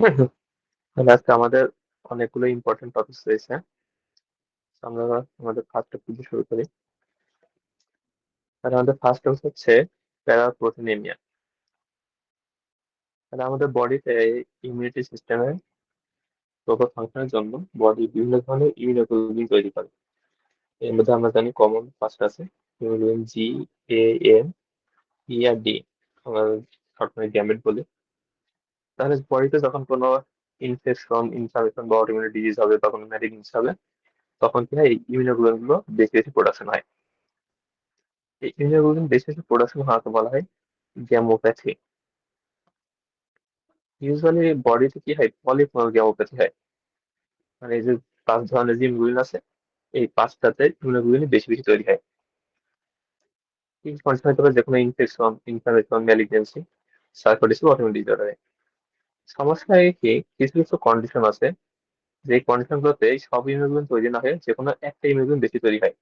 তাহলে আজকে আমাদের অনেকগুলো ইম্পর্টেন্ট টপিক রয়েছে। আমরা আমাদের ফার্স্ট টপিক দিয়ে শুরু করি। তাহলে আমাদের ফার্স্ট টপিক হচ্ছে প্যারাপ্রোটিনেমিয়া। তাহলে আমাদের বডিতে ইমিউনিটি সিস্টেমের প্রপার ফাংশনের জন্য বডি বিভিন্ন ধরনের ইমিউনোগ্লোবিন তৈরি করে। এর মধ্যে আমরা জানি কমন ফার্স্ট আছে হিমোগ্লোবিন জি, এ, এম, ই আর ডি। আমরা শর্ট মানে গ্যামেট বলি। তাহলে বডিতে যখন কোনো ইনফেকশন, ইনফ্লামেশন বা অটোইমিউন ডিজিজ হবে, তখন ম্যালিগনেন্স হবে, তখন কি হয়, এই ইমিউনোগ্লোবিন গুলো বেশি বেশি প্রোডাকশন হয়। এই ইমিউনোগ্লোবিন বেশি বেশি প্রোডাকশন হওয়াকে বলা হয় গ্যামোপ্যাথি। ইউজুয়ালি বডিতে কি হয়, পলিক্লোনাল গ্যামোপ্যাথি হয়। মানে এই যে 5 ধরনের যে ইমিউনোগ্লোবিন আছে, এই 5টাতে ইমিউনোগ্লোবিন বেশি বেশি তৈরি হয়। এই কন্ডিশন হতে পারে যে কোনো ইনফেকশন, ইনফ্লামেশন, ম্যালিগনেন্সি, সার্কোডিসি, অটোইমিউন ডিসঅর্ডারে। সমস্যা এই কি, কিছু কিছু কন্ডিশন আছে যে কন্ডিশন গুলোতে সব ইমিউনোগ্লোবিন তৈরি না হয়ে যে কোনো একটা ইমিউনোগ্লোবিন বেশি তৈরি হয়।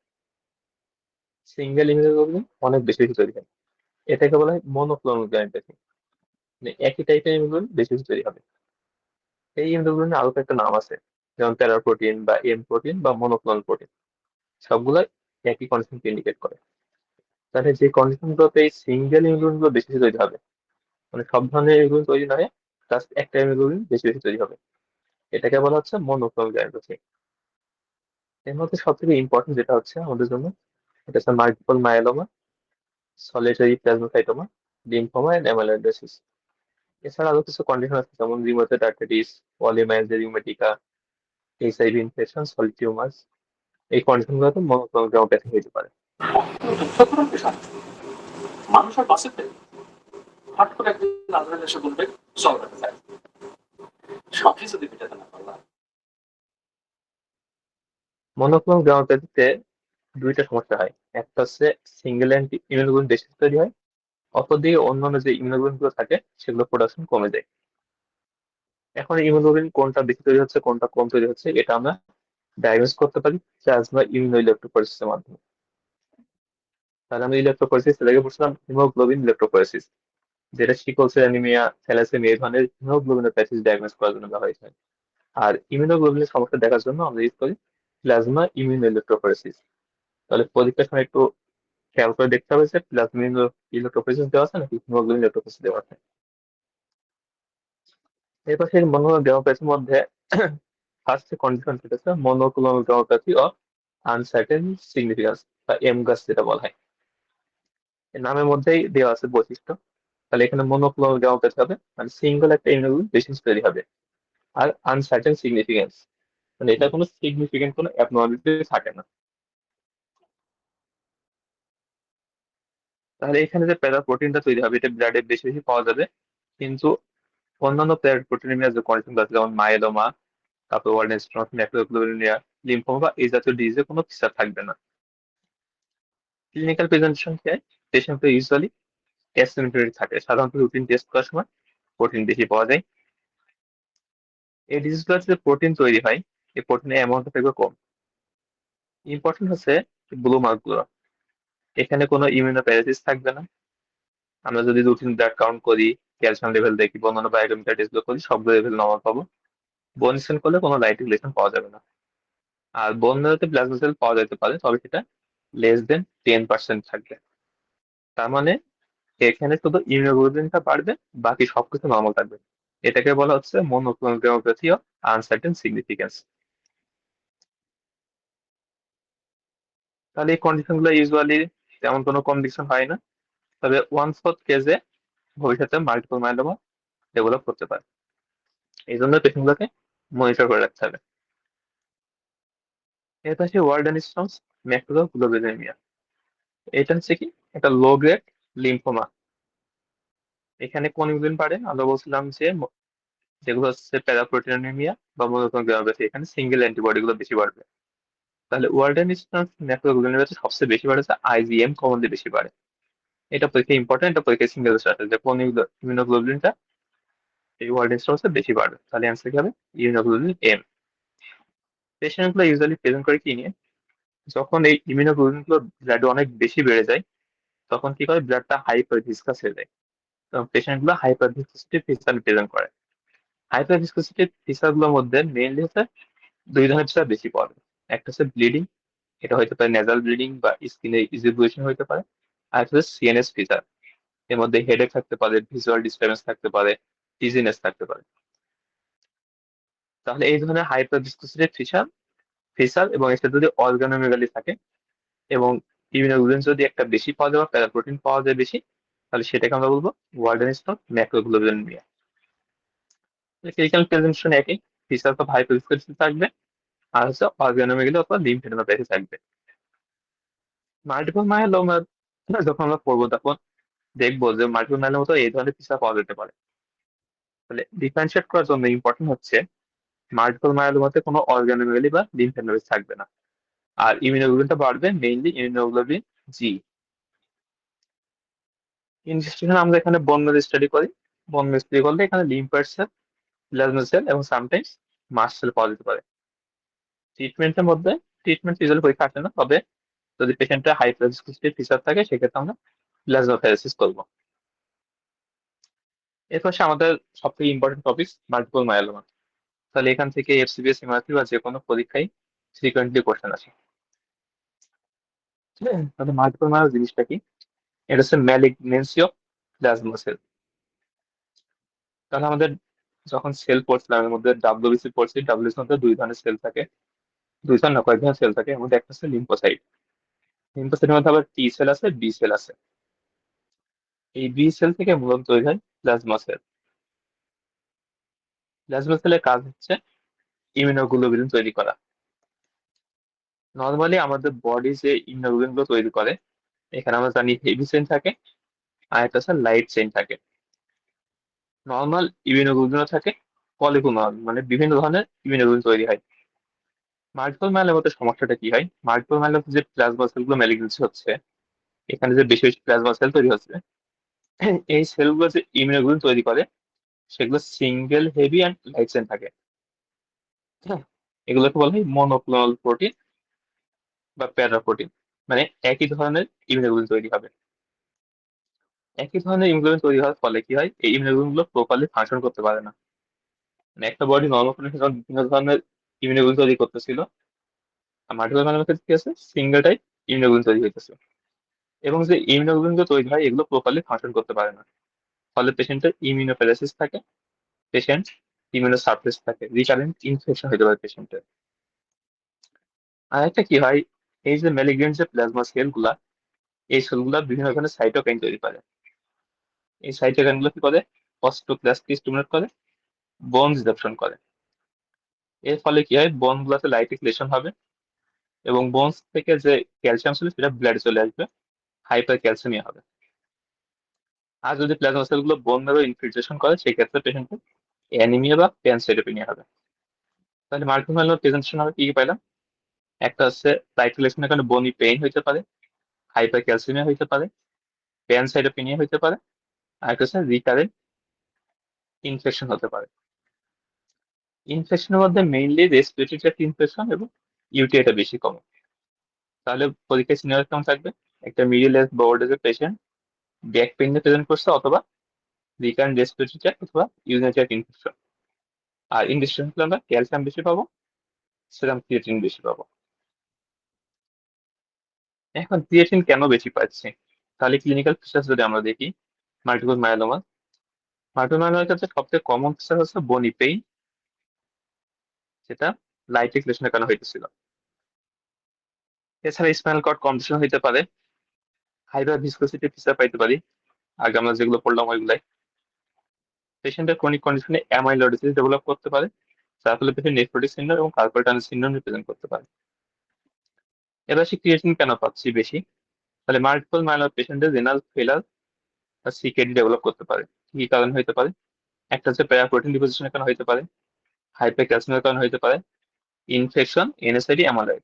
সিঙ্গেল ইমিউনোগ্লোবিন অনেক বেশি বেশি তৈরি হয়। এটাকে বলা হয় মনোক্লোনাল গ্যামোপ্যাথি। মানে একই টাইপের ইমিউনোগ্লোবিন বেশি বেশি তৈরি হবে। এই ইমিউনোগ্লোবিনের আরো একটা নাম আছে, যেমন প্যারাপ্রোটিন বা এম প্রোটিন বা মনোক্লোনাল প্রোটিন। সবগুলাই একই কন্ডিশনকে ইন্ডিকেট করে। তাহলে যে কন্ডিশন গুলোতে এই সিঙ্গেল ইমিউনোগ্লোবিন গুলো বেশি বেশি তৈরি হবে, মানে সব ধরনের ইমিউনোগ্লোবিন তৈরি নয়, জাস্ট একটা ইমিউনোগ্লোবিন বেশি বেশি তৈরি হবে, এটাকে বলা হচ্ছে মনোক্লোনাল গ্যামোপ্যাথি। এর মধ্যে সব থেকে ইম্পর্টেন্ট যেটা হচ্ছে আমাদের জন্য, এটা হচ্ছে multiple myeloma, solitary plasmacytoma, lymphoma and amyloidosis. এছাড়া আরো কিছু কন্ডিশন আছে, যেমন rheumatoid arthritis, polymyalgia rheumatica, HIV infection, solid tumours. এই কন্ডিশন গুলোতে মনোক্লোনাল গ্যামোপ্যাথি হতে পারে। সুতরাং পেশা মানুষ আর বাঁচেতে হঠাৎ করে একদিন আজরাইল এসে বলবে চল যায় সবই যদি মেটাতে না পারলাম। মনোক্লোনাল গ্যামোপ্যাথিতে দুইটা সমস্যা হয়। একটা হচ্ছে সিঙ্গেল অ্যান্টি ইমিউনোগ্লোবিন বেশি তৈরি হয়, অপরদিকে অন্যান্য যে ইমিউনোগ্লোবিন গুলো থাকে সেগুলো প্রোডাকশন কমে যায়। এখন ইমিউনোগ্লোবিন কোনটা বেশি তৈরি হচ্ছে, কোনটা কম তৈরি হচ্ছে, এটা আমরা ডায়াগনোস করতে পারি প্লাজমা ইমিউনোইলেকট্রোফোরেসিসের মাধ্যমে। তাহলে আমরা ইলেকট্রোফোরেসিস এর পড়ছিলাম হিমোগ্লোবিন ইলেকট্রোফোরেসিস, যেটা সিকল সেল অ্যানিমিয়া, থ্যালাসেমিয়া এই ধরনের হিমোগ্লোবিনের প্যাথোলজি ডায়াগনোস করার জন্য ব্যবহৃত হয়। আর ইমিউনোগ্লোবিনের সমস্যা দেখার জন্য আমরা ইউজ করি প্লাজমা ইমিউনোইলেকট্রোফোরেসিস। তাহলে পরীক্ষার সময় একটু খেয়াল করে দেখতে হবে যে প্লাজমা ইলেকট্রোফোরেসিস দেওয়া আছে নাকি হিমোগ্লোবিন ইলেকট্রোফোরেসিস দেওয়া আছে। এরপর সেই মনোক্লোনাল গ্যামোপ্যাথির মধ্যে ফার্স্ট যে কন্ডিশন সেটা হচ্ছে monoclonal gammopathy of uncertain significance বা এমগাস যেটা বলা হয়। এর নামের মধ্যেই দেওয়া আছে বৈশিষ্ট্য। তাহলে এখানে মনোক্লোনাল গ্যামোপ্যাথি হবে, মানে সিঙ্গেল একটা ইমিউনোগ্লোবিন বেশি তৈরি হবে। আর আনসার্টেন সিগনিফিকেন্স, মানে এটা কোনো সিগনিফিকেন্ট কোনো অ্যাবনর্মালিটি থাকে না। তাহলে এখানে যে প্যারা প্রোটিনটা তৈরি হবে এটা ব্লাডে বেশি বেশি পাওয়া যাবে, কিন্তু অন্যান্য প্যারা প্রোটিনের যে কন্ডিশন আছে, যেমন মাইলোমা, তারপর ওয়ার্ডেনস্ট্রস, ম্যাকুলোগ্লোবিনুরিয়া, লিম্ফোমা বা এই জাতীয় ডিজিজে কোনো ফিচার থাকবে না। ক্লিনিক্যাল প্রেজেন্টেশন কি হয়, পেশেন্ট ইউজুয়ালি অ্যাসিম্পটোমেটিক থাকে, সাধারণত রুটিন টেস্ট করার সময় প্রোটিন বেশি পাওয়া যায়। এই ডিজিজগুলো যে প্রোটিন তৈরি হয়, এই প্রোটিনের অ্যামাউন্টটা থাকবে কম। ইম্পর্টেন্ট হচ্ছে ব্লু মার্ক গুলো, এখানে কোনো ইমিউনোপ্যারাসিস থাকবে না। আমরা যদি রুটিন ব্লাড কাউন্ট করি, ক্যালসিয়াম লেভেল দেখি, অন্যান্য বায়োকেমিক্যাল টেস্ট করি, সবগুলো লেভেল নর্মাল পাবো। বোন স্ক্যান করলে কোনো লাইট রিলেশন পাওয়া যাবে না। আর বোন ম্যারোতে প্লাজমা সেল পাওয়া যেতে পারে, তবে সেটা less than 10% থাকবে। তার মানে এখানে শুধু ইমিউনোগ্লোবিনটা বাড়বে, বাকি সবকিছু নর্মাল থাকবে। এটাকে বলা হচ্ছে monoclonal gammopathy of uncertain significance. তাহলে এই কন্ডিশন গুলো ইউজুয়ালি তেমন কোনো কন্ডিশন হয় না, তবে 1/4 কেসে ভবিষ্যতে মাল্টিপল মাইলোমা ডেভেলপ করতে পারে। এই জন্য পেশেন্ট গুলোকে মনিটর করে রাখতে হবে। এর পাশে ওয়ার্ডেনস্টনস ম্যাকুলোগ্লোবিনেমিয়া। এটা হচ্ছে কি, একটা লো গ্রেড লিম্ফোমা। এখানে কোন ইমিউন বাড়ে, আমরা বলছিলাম যে যেগুলো হচ্ছে প্যারাপ্রোটিনেমিয়া বা মনোক্লোনাল গ্যামোপ্যাথি, এখানে সিঙ্গেল অ্যান্টিবডি গুলো বেশি বাড়বে। তাহলে ওয়ার্ডেনস্টনস ম্যাকুলোগ্লোবিনেমিয়াতে সবচেয়ে বেশি বাড়ে আইজিএম, কমনলি বেশি বাড়ে। এটা পরীক্ষা ইম্পর্টেন্ট, এটা পরীক্ষা সিঙ্গেল আসে যে কোন ইমিউনোগ্লোবিনটা এই ওয়ার্ডেনস্টনসে বেশি বাড়বে। তাহলে অ্যান্সার কি হবে, ইমিউনোগ্লোবিন এম। পেশেন্ট গুলো ইউজুয়ালি প্রেজেন্ট করে কি নিয়ে, যখন এই ইমিউনোগ্লোবিন গুলো ব্লাডে অনেক বেশি বেড়ে যায়, তখন কি করে, ব্লাডটা হাইপার ভিসকাস হয়ে যায়। পেশেন্ট গুলো হাইপার ভিসকাসিটি ফিজিক্যালি প্রেজেন্ট করে। হাইপার ভিসকোসিটি ফিচার গুলোর মধ্যে মেইনলি হচ্ছে দুই ধরনের ফিচার বেশি পাওয়া যায়। একটা হচ্ছে ব্লিডিং, এটা হতে পারে নেজাল ব্লিডিং বা স্কিনে ইজিবুলেশন হতে পারে। আর একটা হচ্ছে সিএনএস ফিচার, এর মধ্যে হেডেক থাকতে পারে, ভিজুয়াল ডিস্টারবেন্স থাকতে পারে, ডিজিনেস থাকতে পারে। তাহলে এই ধরনের হাইপার ভিসকোসিটি ফিচার ফিচার এবং এর সাথে যদি অর্গানোমেগালি থাকে এবং ইমিউনোগ্লোবিন যদি একটা বেশি পাওয়া যায় বা প্যারাপ্রোটিন পাওয়া যায় বেশি, তাহলে সেটাকে আমরা বলবো ওয়ার্ডেনিস্টন ম্যাক্রোগ্লোবিনুরিয়া। ক্লিনিক্যাল প্রেজেন্টেশন একই, ফিচার অফ হাইপার ভিসকোসিটি থাকবে আর হচ্ছে অর্গানোমেগালি অথবা লিম্ফেডেনোপ্যাথি থাকবে। মাল্টিপল মায়োলোমা যখন আমরা পড়বো তখন দেখবো যে মাল্টিপল মায়োলোমা তো এই ধরনের ফিচার পাওয়া যেতে পারে। তাহলে ডিফারেন্সিয়েট করার জন্য ইম্পর্টেন্ট হচ্ছে মাল্টিপল মায়োলোমাতে কোনো অর্গানোমেগালি বা লিম্ফেডেনোপ্যাথি থাকবে না, আর ইমিউনোগ্লোবিনটা বাড়বে মেইনলি ইমিউনোগ্লোবিন জি। ইনভেস্টিগেশন আমরা এখানে বন মেরু স্টাডি করি। বন মেরু স্টাডি করলে এখানে লিম্ফোয়েড সেল, প্লাজমা সেল এবং সামটাইমস মাস্ট সেল পাওয়া যেতে পারে। ট্রিটমেন্টের মধ্যে ট্রিটমেন্ট ইউজুয়ালি পরীক্ষা আসে না, তবে যদি পেশেন্টের হাইপারভিসিসিটি ফিচার থাকে সেক্ষেত্রে আমরা প্লাজমাফেরেসিস করবো। এরপর আসে আমাদের সব থেকে ইম্পর্টেন্ট টপিক মাল্টিপল মায়োলোমা। তাহলে এখান থেকে এফসিবিএস এমআরপি বা যে কোনো পরীক্ষায় ফ্রিকোয়েন্টলি কোশ্চেন আসে। ঠিক আছে, তাহলে মাল্টিপল মায়োলোমা জিনিসটা কি? এটা হচ্ছে ম্যালিগনেন্সি অফ প্লাজমা সেল। তাহলে আমাদের যখন সেল পড়ছিলাম এর মধ্যে ডাব্লিউবিসি পড়ছি, ডাব্লিউবিসির মধ্যে দুই ধরনের সেল থাকে, দুই ধরনের না কয়েক ধরনের সেল থাকে। এর মধ্যে একটা হচ্ছে লিম্ফোসাইট। লিম্ফোসাইটের মধ্যে আবার টি সেল আছে, বি সেল আছে। এই বি সেল থেকে মূলত তৈরি হয় প্লাজমা সেল। প্লাজমা সেলের কাজ হচ্ছে ইমিউনোগ্লোবিন তৈরি করা। নর্মালি আমাদের বডি যে ইমিউনোগ্লোবিন গুলো তৈরি করে, এখানে আমরা জানি হেভি চেইন থাকে আর একটা হচ্ছে লাইট চেইন থাকে। নর্মাল ইমিউনোগ্লোবিনও থাকে, পলিক্লোনাল মানে বিভিন্ন ধরনের ইমিউনোগ্লোবিন তৈরি হয়। মাল্টিপল মাইলোমাতে সমস্যাটা কি হয়? মাল্টিপল মাইলোমাতে যে প্লাজমা সেলগুলো ম্যালিগনেন্সি হচ্ছে, এখানে যে বেশি বেশি প্লাজমা সেল তৈরি হচ্ছে, এই সেলগুলো যে ইমিউনোগ্লোবিন তৈরি করে সেগুলো single heavy and light chain থাকে। হ্যাঁ, এগুলোকে বলা হয় মনোক্লোনাল প্রোটিন বা প্যারা প্রোটিন। মানে একই ধরনের ইমিউনোগ্লোবিন তৈরি হবে। একই ধরনের ইমিউনোগ্লোবিন তৈরি হওয়ার ফলে কি হয়, এই ইমিউনোগ্লোবিন গুলো প্রপারলি ফাংশন করতে পারে না। মানে একটা বডি নর্মাল কন্ডিশনে যখন বিভিন্ন ধরনের ইমিউনোগ্লোবিন তৈরি করতেছিল, আর মাল্টিপল মাইলোমার ক্ষেত্রে কি আছে, সিঙ্গেল টাইপ ইমিউনোগ্লোবিন তৈরি হইতেছে। এবং যে ইমিউনোগ্লোবিন গুলো তৈরি হয় এগুলো প্রপারলি ফাংশন করতে পারে না, ফলে পেশেন্টের ইমিউনোপ্যারালাইসিস থাকে, পেশেন্ট ইমিউনো সাপ্রেস থাকে, রিকারেন্ট ইনফেকশন হতে পারে পেশেন্টের। আর একটা কি হয়, এই যে ম্যালিগনেন্ট যে প্লাজমা সেল গুলা, এই সেলগুলা বিভিন্ন ধরনের সাইটোকাইন তৈরি করে। এই সাইটোকাইন গুলো কি করে, অস্টোক্লাস্টকে স্টিমুলেট করে, বোন রিডাকশন করে। এর ফলে কি হয়, বোন গুলাতে লাইটিক লেশন হবে এবং বোনস থেকে যে ক্যালসিয়াম ছিল সেটা ব্লাডে চলে আসবে, হাইপার ক্যালসিয়ামিয়া হবে। আর যদি প্লাজমা সেল গুলো বোন মেরো ইনফিল্ট্রেশন করে সেক্ষেত্রে পেশেন্টের অ্যানিমিয়া বা প্যানসাইটোপেনিয়া হবে। তাহলে মাল্টিপল মাইলোমার প্রেজেন্টেশন হবে কি কি পাইলাম? একটা হচ্ছে লাইটিক লেশনের কারণে বনি পেইন হইতে পারে, হাইপার ক্যালসিয়ামিয়া হইতে পারে, প্যানসাইটোপেনিয়া হইতে পারে, আর একটা হচ্ছে রিকারেন্ট ইনফেকশন হতে পারে। ইনফেকশনের মধ্যে মেইনলি রেসপিরেটরি ট্র্যাক্ট ইনফেকশন এবং ইউটিআইটা বেশি কমন। তাহলে পরীক্ষায় সিনারিও কেমন থাকবে? একটা মিডিল এজ বা ওল্ড এজের পেশেন্ট ব্যাক পেইন নিয়ে প্রেজেন্ট করছে, অথবা রিকারেন্ট রেসপিরেটরি ট্র্যাক্ট অথবা ইউরিনারি ট্র্যাক্ট ইনফেকশন। আর ইনভেস্টিগেশন হলে আমরা ক্যালসিয়াম বেশি পাবো, সেরাম ক্রিয়েটিন বেশি পাবো। এখন ক্রিয়েটিন কেন বেশি পাচ্ছি? তাহলে ক্লিনিক্যাল ফিচার্স যদি আমরা দেখি, মাল্টিপল মায়োলোমা, মাল্টিপল মায়োলোমার ক্ষেত্রে সবচেয়ে কমন ফিচার হচ্ছে বনি পেইন, যেটা লাইটিক লেশনের কারণে হইতেছিল। এছাড়া স্পাইনাল কর্ড কম্প্রেশন হইতে পারে, হাইপার ভিসকোসিটি ফিচার পাইতে পারি, আগে আমরা যেগুলো পড়লাম ওইগুলাই। পেশেন্টের ক্রনিক কন্ডিশনে অ্যামাইলোইডোসিস ডেভেলপ করতে পারে, যার ফলে পেশেন্ট নেফ্রোটিক সিনড্রোম এবং কার্পাল টানেল সিনড্রোম রিপ্রেজেন্ট করতে পারে। এবার সে ক্রিয়েটিন কেন পাচ্ছি বেশি? তাহলে মাল্টিপল মাইলোমা পেশেন্টের রেনাল ফেলার বা সিকেডি ডেভেলপ করতে পারে। কি কারণ হইতে পারে? একটা হচ্ছে প্যারাপ্রোটিন ডিপোজিশনের কারণে হইতে পারে, হাইপার ক্যালসিয়ামের কারণে হইতে পারে, ইনফেকশন, এনএসআইডি, অ্যামালয়েড।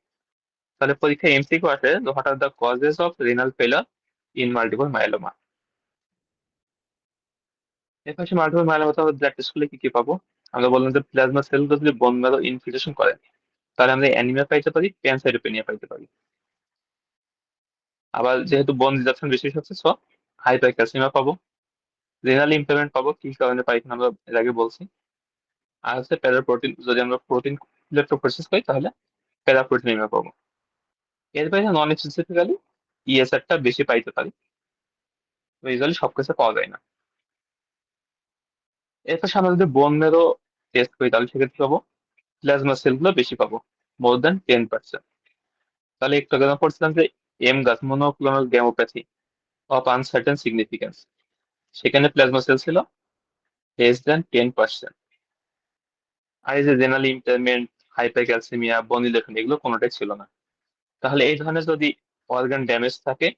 তাহলে পরীক্ষায় এমসিকিউ আসে, what are the causes of renal ফেলার ইন মাল্টিপল মাইলোমা। এর পাশে মাল্টিপল মাইলোমা ব্লাড টেস্ট করলে কি কি পাবো? আমরা বললাম যে প্লাজমা সেলগুলো যদি বোন ম্যারো ইনফিল্ট্রেশন করে তাহলে আমরা অ্যানিমিয়া পাইতে পারি, প্যানসাইটোপেনিয়া পাইতে পারি। আবার যেহেতু বোন রিডাকশন বেশি হচ্ছে, সো হাইপার ক্যালসিয়ামিয়া পাবো। রেনাল ইমপ্যাক্ট পাবো, কি কারণে পাই এখানে আমরা এর আগে বলছি। আর হচ্ছে প্যারাপ্রোটিন, যদি আমরা প্রোটিন ইলেকট্রোফোরেসিস করি তাহলে প্যারাপ্রোটিন পাবো। এর বাইরে নন স্পেসিফিক্যালি ইএসআরটা বেশি পাইতে পারি, ইউজুয়ালি সবকিছু পাওয়া যায় না। এরপর আমরা যদি বোন মেরো টেস্ট করি তাহলে সেক্ষেত্রে পাবো প্লাজমা সেল গুলো বেশি পাবো, মোর দ্যান 10%। তাহলে একটু আগে আমরা পড়ছিলাম যে এম গাছ monoclonal gammopathy of uncertain significance, সেখানে প্লাজমা সেল ছিল less than 10%। আর এই যে জেনারেল ইম্পেয়ারমেন্ট, হাইপারক্যালসিমিয়া, বনিলেশন, এগুলো কোনোটাই ছিল না। তাহলে এই ধরনের যদি অর্গান ড্যামেজ থাকে,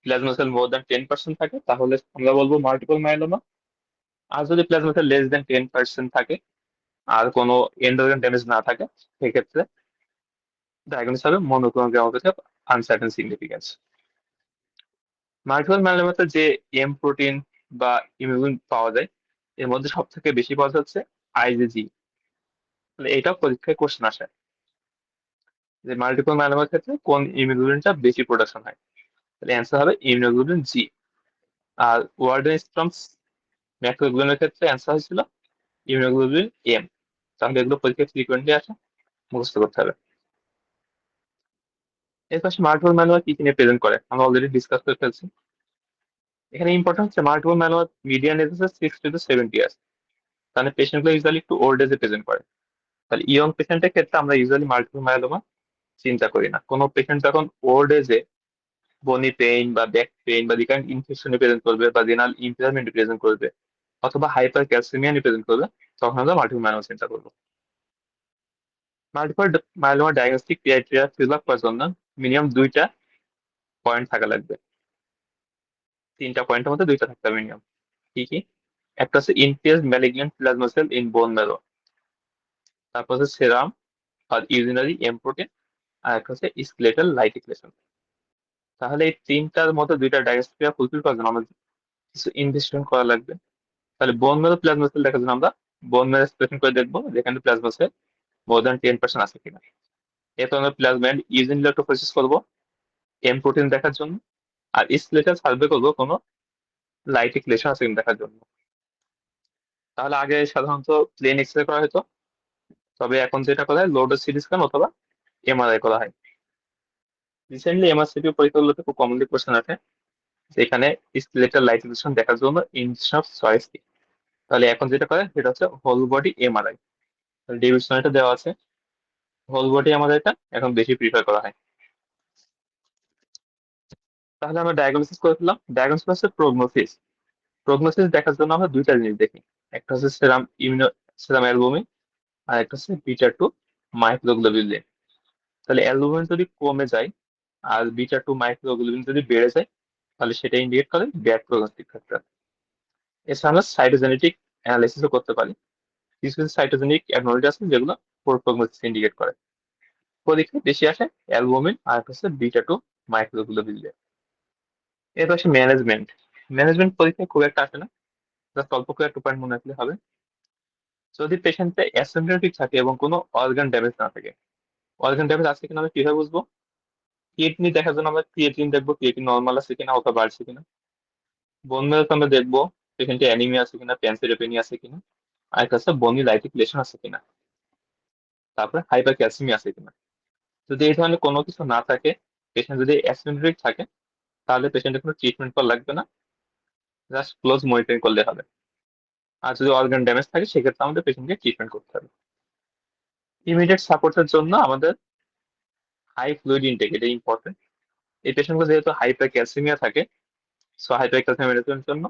প্লাজমা সেল more than 10% থাকে, তাহলে আমরা বলবো মাল্টিপল মাইলোমা। আর যদি প্লাজমা সেল less than 10% থাকে আর কোনো এন্ড অর্গান ড্যামেজ না থাকে, সেক্ষেত্রে ডায়াগনোস হবে monoclonal gammopathy of uncertain significance. Multiple মাইলোমাতে যে এম প্রোটিন বা ইমিউন পাওয়া যায়, এর মধ্যে সব থেকে বেশি পাওয়া যাচ্ছে আইজিজি। তাহলে এটাও পরীক্ষায় কোশ্চেন আসে যে মাল্টিপল মাইলোমার ক্ষেত্রে কোন ইমিউনোগ্লোবিনটা বেশি প্রোডাকশন হয়। তাহলে অ্যান্সার হবে ইমিউনোগ্লোবিন জি। আর ওয়ার্ডেনস্ট্রমস ম্যাক্রোগ্লোবিনের ক্ষেত্রে অ্যান্সার হয়েছিল ইমিউনোগ্লোবিন এম। তাহলে এগুলো পরীক্ষায় ফ্রিকোয়েন্টলি আসে, মুখস্থ করতে হবে। এর পাশে মাল্টিপল মাইলোমা কি কি নিয়ে প্রেজেন্ট করে আমরা অলরেডি ডিসকাস করে ফেলছি। এখানে ইম্পর্টেন্ট হচ্ছে মাল্টিপল মাইলোমা মিডিয়ান এজ হচ্ছে 60 to 70 ইয়ার্স। তাহলে পেশেন্ট গুলো ইউজুয়ালি একটু ওল্ড এজে প্রেজেন্ট করে। তাহলে ইয়ং পেশেন্টের ক্ষেত্রে আমরা ইউজুয়ালি মাল্টিপল মাইলোমা চিন্তা করি না। কোনো পেশেন্ট যখন ওল্ড এজে বনি পেইন বা ব্যাক পেইন বা রিকারেন্ট ইনফেকশনে প্রেজেন্ট করবে বা রেনাল ইম্পেয়ারমেন্ট প্রেজেন্ট করবে অথবা হাইপার ক্যালসিমিয়া নিয়ে প্রেজেন্ট করবে, তখন আমরা মাল্টিপল মাইলোমা চিন্তা করবো। Multiple myeloma diagnostic criteria fill up করার জন্য মিনিমাম দুইটা পয়েন্ট থাকা লাগবে। তিনটা পয়েন্টের মধ্যে দুইটা থাকতে হবে মিনিমাম। কি কি? একটা হচ্ছে infuse malignant plasma sell in bone marrow, তারপর হচ্ছে সেরাম আর ইউরিনারি এম প্রোটিন, আর একটা হচ্ছে স্কেলেটাল লাইটিফিকেশন। তাহলে এই তিনটার মধ্যে দুইটা ডায়াগনস্টিক ফুলফিল করার জন্য আমাদের কিছু ইনভেস্টিগেশন করা লাগবে। তাহলে বোন ম্যারো প্লাজমা সেল দেখার জন্য আমরা বোন ম্যারো স্পেসিং করে দেখবো যেখানে প্লাজমা সেল more than 10% আছে কিনা। এরপর আমরা প্লাজমা এন্ড ইউজিন ইলেকট্রোফোরেসিস করবো এম প্রোটিন দেখার জন্য, আর স্কেলেটাল সার্ভে করবো কোনো লাইটিক লেশন আছে কিনা দেখার জন্য। তাহলে আগে সাধারণত প্লেন এক্স রে করা হতো, তবে এখন যেটা করা হয় লোড সিটি স্ক্যান অথবা এমআরআই করা হয়। রিসেন্টলি এমআরসিপি পরীক্ষাগুলোতে খুব কমনলি কোশ্চেন আছে যেখানে স্কেলেটাল লাইটিফিকেশন দেখার জন্য ইনজেকশন অফ চয়েস কি। তাহলে এখন যেটা করে সেটা হচ্ছে হোল বডি এমআরআই। ডেভিডসনেটা দেওয়া আছে, হোল বডি এমআরআইটা এখন বেশি প্রিফার করা হয়। তাহলে আমরা ডায়াগনোসিস করে ফেললাম। ডায়াগনোসিস হচ্ছে প্রগনোসিস। প্রগনোসিস দেখার জন্য আমরা দুইটা জিনিস দেখি, একটা হচ্ছে সেরাম অ্যালবুমিন, আর একটা হচ্ছে বিটা 2 মাইক্রোগ্লোবিউলিন। তাহলে অ্যালবুমিন যদি কমে যায় আর বিটা 2 মাইক্রোগ্লোবিউলিন যদি বেড়ে যায়, তাহলে সেটা ইন্ডিকেট করে ব্যাড প্রগনোস্টিক ফ্যাক্টর। এছাড়া আমরা সাইটোজেনেটিক অ্যানালাইসিসও করতে পারি। কিছু কিছু সাইটোজেনিক অ্যাবনর্মালিটি আছে যেগুলো পোর প্রগনোসিস ইন্ডিকেট করে। পরীক্ষায় বেশি আসে অ্যালবুমিন আর একটা হচ্ছে বিটা 2 মাইক্রোগ্লোবিউলিন। এর পাশে ম্যানেজমেন্ট। ম্যানেজমেন্ট পরীক্ষায় খুব একটা আসে না, জাস্ট অল্প করে একটু পয়েন্ট মনে রাখলে হবে। যদি পেশেন্টটা অ্যাসিম্পটোমেটিক থাকে এবং কোনো অর্গান ড্যামেজ না থাকে, অর্গান ড্যামেজ আছে কিনা আমরা কিভাবে বুঝবো? কিডনি দেখার জন্য আমরা ক্রিয়েটিন দেখবো, ক্রিয়েটিন নর্মাল আছে কিনা অথবা বাড়ছে কিনা। বোন ম্যারোতে আমরা দেখবো পেশেন্টে অ্যানিমিয়া আছে কিনা, প্যানসিটোপেনিয়া আছে কিনা, আর একটা হচ্ছে বনি লাইটিক লেশন আছে কিনা, তারপরে হাইপার ক্যালসিমিয়া আছে কিনা। যদি এই ধরনের কোনো কিছু না থাকে, পেশেন্ট যদি অ্যাসিম্পটোমেটিক থাকে, তাহলে পেশেন্টের কোনো ট্রিটমেন্ট করা লাগবে না, জাস্ট ক্লোজ মনিটরিং করলে হবে। আর যদি অর্গান ড্যামেজ থাকে সেক্ষেত্রে আমাদের পেশেন্টকে ট্রিটমেন্ট করতে হবে। ইমিডিয়েট সাপোর্টের জন্য আমাদের হাই ফ্লুইড ইনটেক, এটা ইম্পর্টেন্ট। এই পেশেন্টগুলো যেহেতু হাইপার ক্যালসিমিয়া থাকে, সো হাইপার ক্যালসিয়ামের জন্য